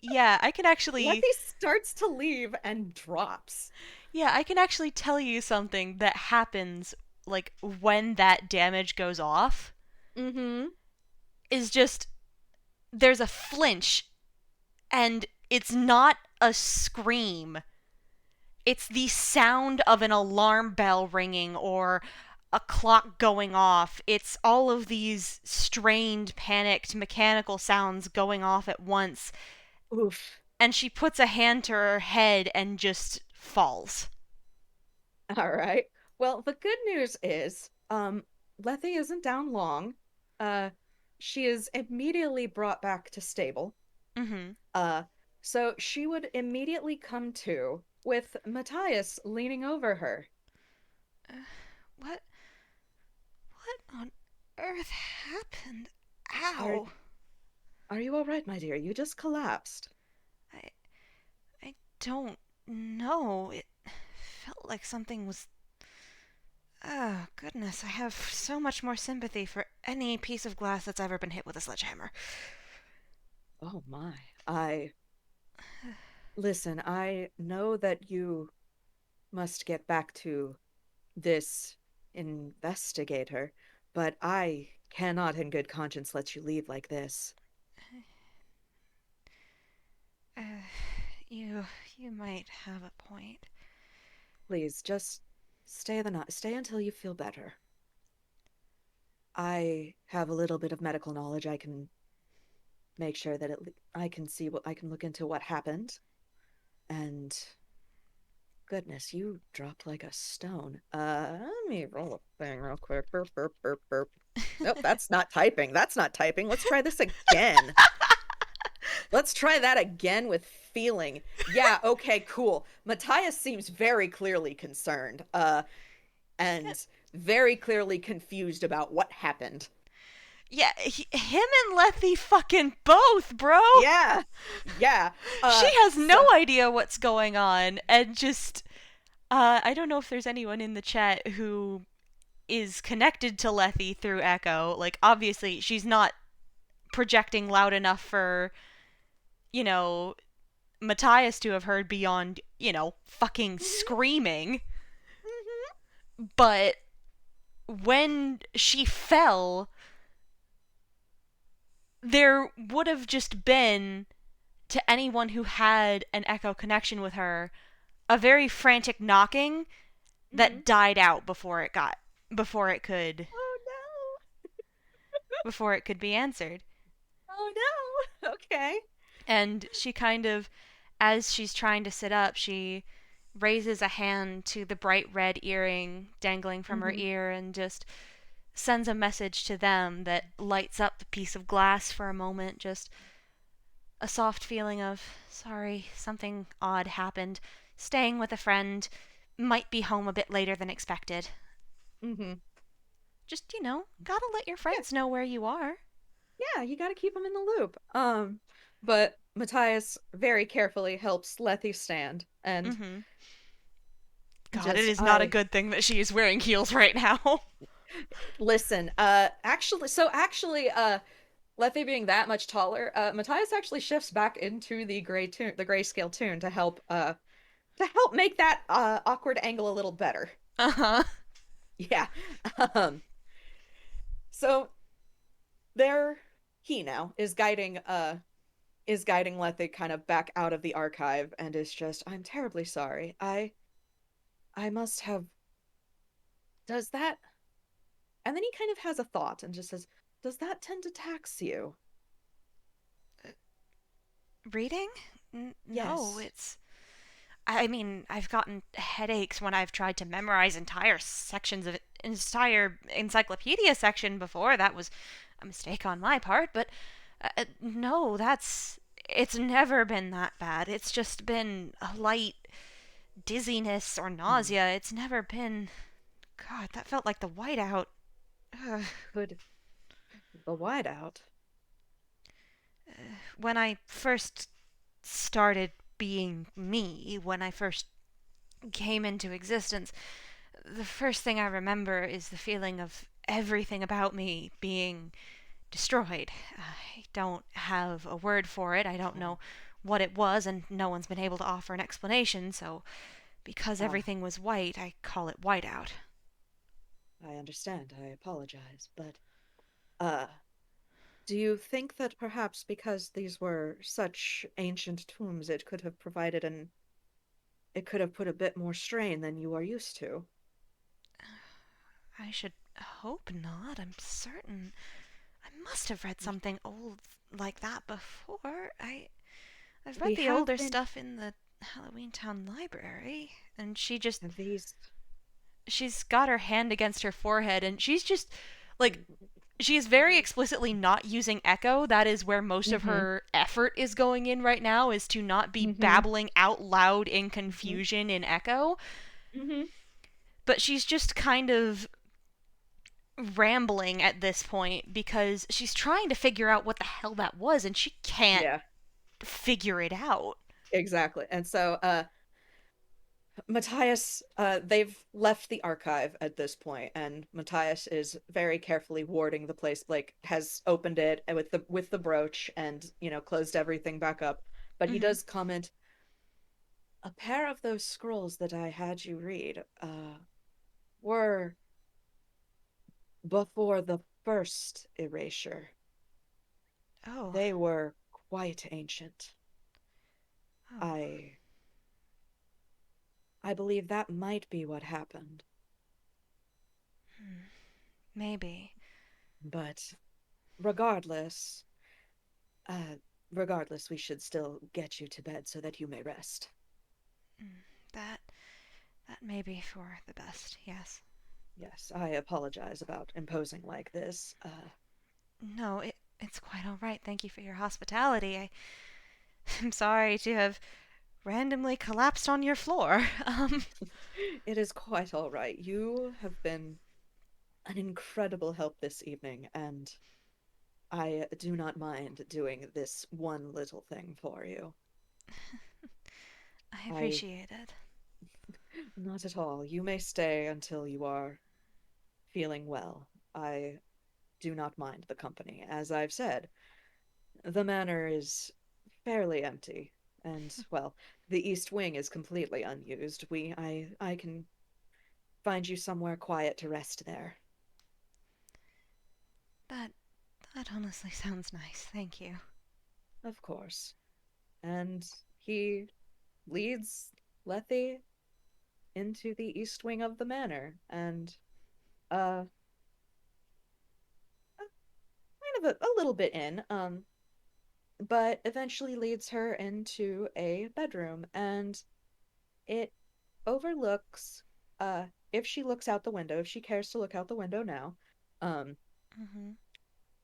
Yeah, I can actually Lethy starts to leave and drops. Yeah, I can actually tell you something that happens like when that damage goes off Mm-hmm. is just there's a flinch and it's not a scream. It's the sound of an alarm bell ringing or a clock going off. It's all of these strained, panicked, mechanical sounds going off at once. Oof. And she puts a hand to her head and just falls. All right. Well, the good news is, Lethy isn't down long. Uh, she is immediately brought back to stable. Mm-hmm. Uh, so she would immediately come to with Matthias leaning over her. What? What on earth happened? Are Ow! are you all right, my dear? You just collapsed. I I don't know. It felt like something was. Oh goodness! I have so much more sympathy for any piece of glass that's ever been hit with a sledgehammer. Oh my. I Listen, I know that you must get back to this investigator, but I cannot in good conscience let you leave like this. Uh, you you might have a point. Please, just stay the night. Stay until you feel better. I have a little bit of medical knowledge. I can make sure that I can see what I can look into what happened. And goodness, you dropped like a stone. Let me roll a thing real quick. Burp, burp, burp, burp. Nope, that's not typing. That's not typing. Let's try this again. Let's try that again with feeling. Yeah, okay, cool. Matthias seems very clearly concerned, Yeah, and very clearly confused about what happened. yeah. Him and Lethy fucking both, bro. Yeah, yeah. She has no So, idea what's going on, and just I don't know if there's anyone in the chat who is connected to Lethy through Echo. Like, obviously, she's not projecting loud enough for, you know, Matthias to have heard beyond, fucking screaming. mhm, But when she fell, there would have just been, to anyone who had an Echo connection with her, a very frantic knocking mhm. that died out before it could Oh no. before it could be answered. Oh no. Okay. And she kind of, as she's trying to sit up, she raises a hand to the bright red earring dangling from her Mhm. ear and just sends a message to them that lights up the piece of glass for a moment. Just a soft feeling of, sorry, something odd happened. Staying with a friend. Might be home a bit later than expected. Mhm. Just, gotta let your Yeah. friends know where you are. Yeah, you got to keep them in the loop. But Matthias very carefully helps Lethy stand and Mm-hmm. God, it just is not a I good thing that she is wearing heels right now. listen. Lethe being that much taller, Matthias actually shifts back into the grayscale tune to help make that awkward angle a little better. Uh-huh. Yeah. Um. So there, he now is guiding Lethe kind of back out of the archive and is just, I'm terribly sorry. I must have. Does that? And then he kind of has a thought and just says, does that tend to tax you? Reading? No, Yes. it's. I mean, I've gotten headaches when I've tried to memorize entire sections of entire encyclopedia section before. That was a mistake on my part, but no, that's it's never been that bad. It's just been a light dizziness or Hmm. nausea. It's never been. God, that felt like the whiteout. Ugh. Could the whiteout? When I first started being me, when I first came into existence, the first thing I remember is the feeling of everything about me being destroyed. I don't have a word for it. I don't Oh, know what it was, and no one's been able to offer an explanation, so because ah, everything was white, I call it whiteout. I understand. I apologize, but uh, do you think that perhaps because these were such ancient tombs, it could have put a bit more strain than you are used to? I should hope not. I'm certain I must have read something old like that before. I've read We the have older been stuff in the Halloween Town library, and these. she's got her hand against her forehead, and she's just like she is very explicitly not using echo. That is where most of Mm-hmm. her effort is going in right now, is to not be Mm-hmm. babbling out loud in Mm-hmm. confusion in echo. Mm-hmm. But she's just kind of rambling at this point because she's trying to figure out what the hell that was, and she can't Yeah, figure it out. exactly. And so, Matthias, they've left the archive at this point, and Matthias is very carefully warding the place, like has opened it with the brooch and closed everything back up. But he Mm-hmm. does comment, a pair of those scrolls that I had you read, were before the first erasure. Oh, They were quite ancient. oh, I believe that might be what happened. hmm. Maybe. But regardless, Uh, regardless, we should still get you to bed so that you may rest. Mm, that that may be for the best. Yes. Yes, I apologize about imposing like this. No, it's quite all right. Thank you for your hospitality. I'm sorry to have randomly collapsed on your floor. It is quite all right. You have been an incredible help this evening, and I do not mind doing this one little thing for you. I I, appreciate it. not at all. You may stay until you are feeling well. I do not mind the company. As I've said, the manor is fairly empty, and well, the east wing is completely unused. I can find you somewhere quiet to rest there. That that honestly sounds nice. Thank you. Of course. And he leads Lethe into the east wing of the manor, and uh kind of a little bit in, but eventually leads her into a bedroom, and it overlooks, if she looks out the window, if she cares to look out the window now, um Mm-hmm.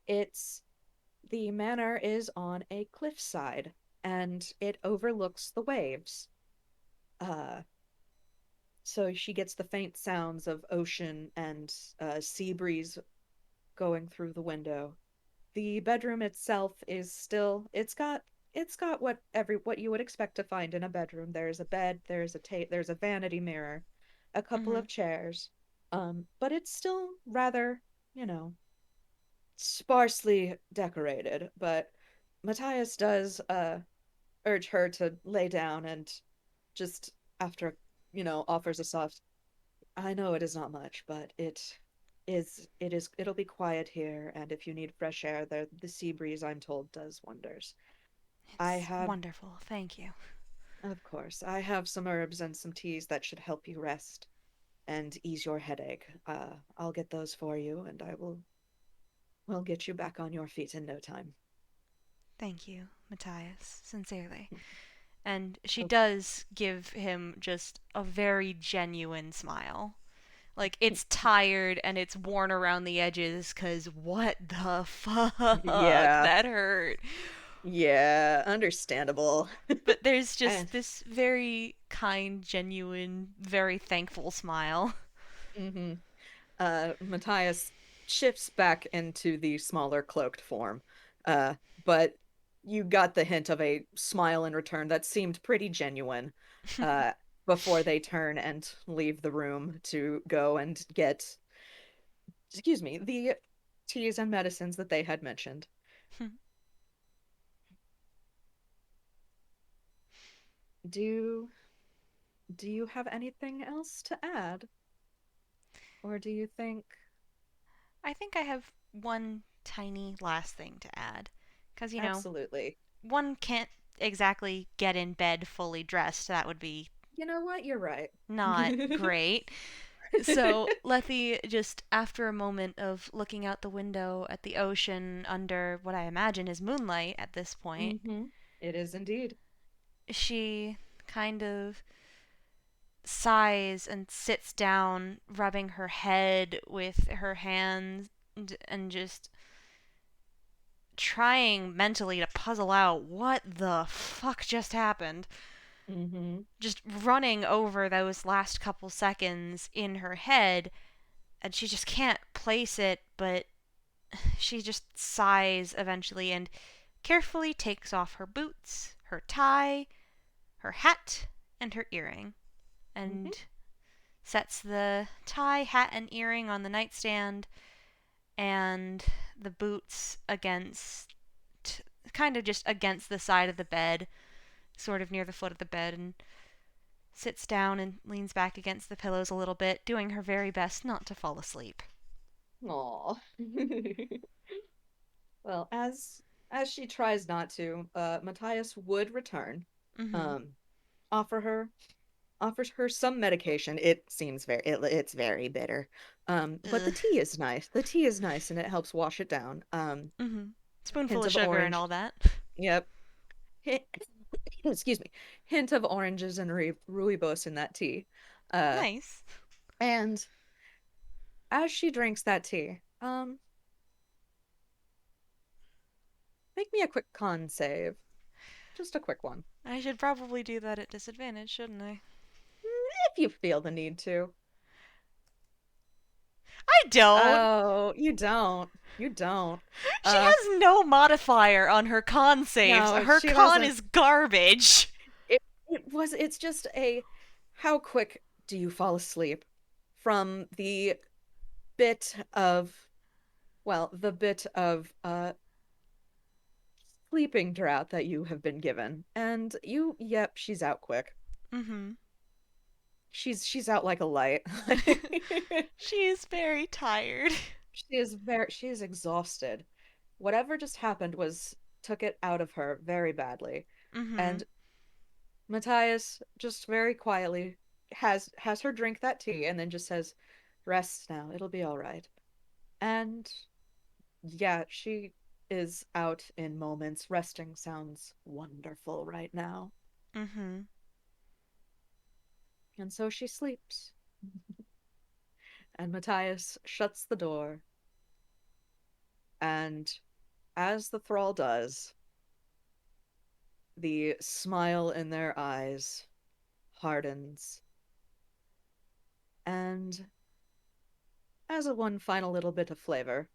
it's the manor is on a cliffside, and it overlooks the waves. Uh, so she gets the faint sounds of ocean and sea breeze going through the window. The bedroom itself is still, it's got what you would expect to find in a bedroom. There's a bed, there's a vanity mirror, a couple Mm-hmm. of chairs. But it's still rather, you know, sparsely decorated. But Matthias does urge her to lay down, and just after, offers a soft, I know it is not much, but it'll be quiet here, and if you need fresh air, the sea breeze, I'm told, does wonders. I It's have, wonderful. Thank you. of course, I have some herbs and some teas that should help you rest and ease your headache. I'll get those for you, and I will get you back on your feet in no time. Thank you. Matthias, sincerely. And she does give him just a very genuine smile. Like, it's tired and it's worn around the edges, because what the fuck? Yeah. That hurt. Yeah, understandable. But there's And just this very kind, genuine, very thankful smile. hmm Matthias shifts back into the smaller cloaked form. But you got the hint of a smile in return that seemed pretty genuine uh, before they turn and leave the room to go and get, excuse me, the teas and medicines that they had mentioned. Do do you have anything else to add? Or do you think I think I have one tiny last thing to add. Because, absolutely? one can't exactly get in bed fully dressed. That would be You know what? You're right. not great. So Lethy, just after a moment of looking out the window at the ocean under what I imagine is moonlight at this point, It is indeed. she kind of sighs and sits down, rubbing her head with her hands and just trying mentally to puzzle out what the fuck just happened. Mm-hmm. Just running over those last couple seconds in her head, and she just can't place it, but she just sighs eventually and carefully takes off her boots, her tie, her hat, and her earring, Mm-hmm. and sets the tie, hat, and earring on the nightstand and the boots against, kind of just against the side of the bed, sort of near the foot of the bed, and sits down and leans back against the pillows a little bit, doing her very best not to fall asleep. Aw. Well, as she tries not to, Matthias would return, Mm-hmm. um, offer her offers her some medication. It seems it's very bitter. But the Ugh. tea is nice. The tea is nice and it helps wash it down. Mm-hmm. Spoonful Hint of of sugar and orange. all that. Yep. Hint, excuse me. Hint of oranges and rooibos in that tea. Uh, Nice. and as she drinks that tea, make me a quick con save. Just a quick one. I should probably do that at disadvantage, shouldn't I? If you feel the need to. I don't. Oh, you don't. You don't. She Uh, has no modifier on her con saves. no, Her she con doesn't. is garbage. It's just a how quick do you fall asleep from bit of, the bit of sleeping drought that you have been given. And yep, she's out quick. Mm-hmm. She's out like a light. She is very tired. She is exhausted. Whatever just happened was took it out of her very badly. Mm-hmm. And Matthias just very quietly has her drink that tea and then just says, "Rest now. It'll be all right." And yeah, she is out in moments. Resting sounds wonderful right now. Mm-hmm. And so she sleeps. And Matthias shuts the door. And as the thrall does, the smile in their eyes hardens. And as a one final little bit of flavor,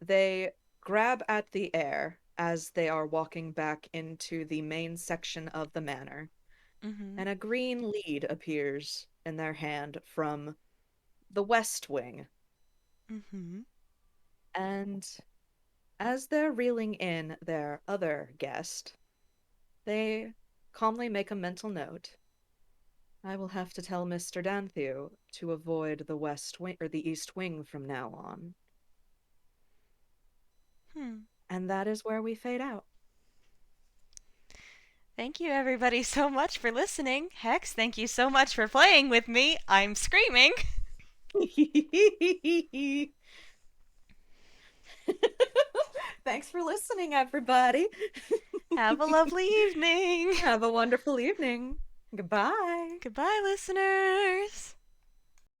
they grab at the air as they are walking back into the main section of the manor, Mm-hmm. and a green lead appears in their hand from the west wing. Mm-hmm. And as they're reeling in their other guest, they calmly make a mental note. I will have to tell Mr. Danthew to avoid the west wing or the east wing from now on. Hmm. And that is where we fade out. Thank you, everybody, so much for listening. Hex, thank you so much for playing with me. I'm screaming. Thanks for listening, everybody. Have a lovely evening. Have a wonderful evening. Goodbye. Goodbye, listeners.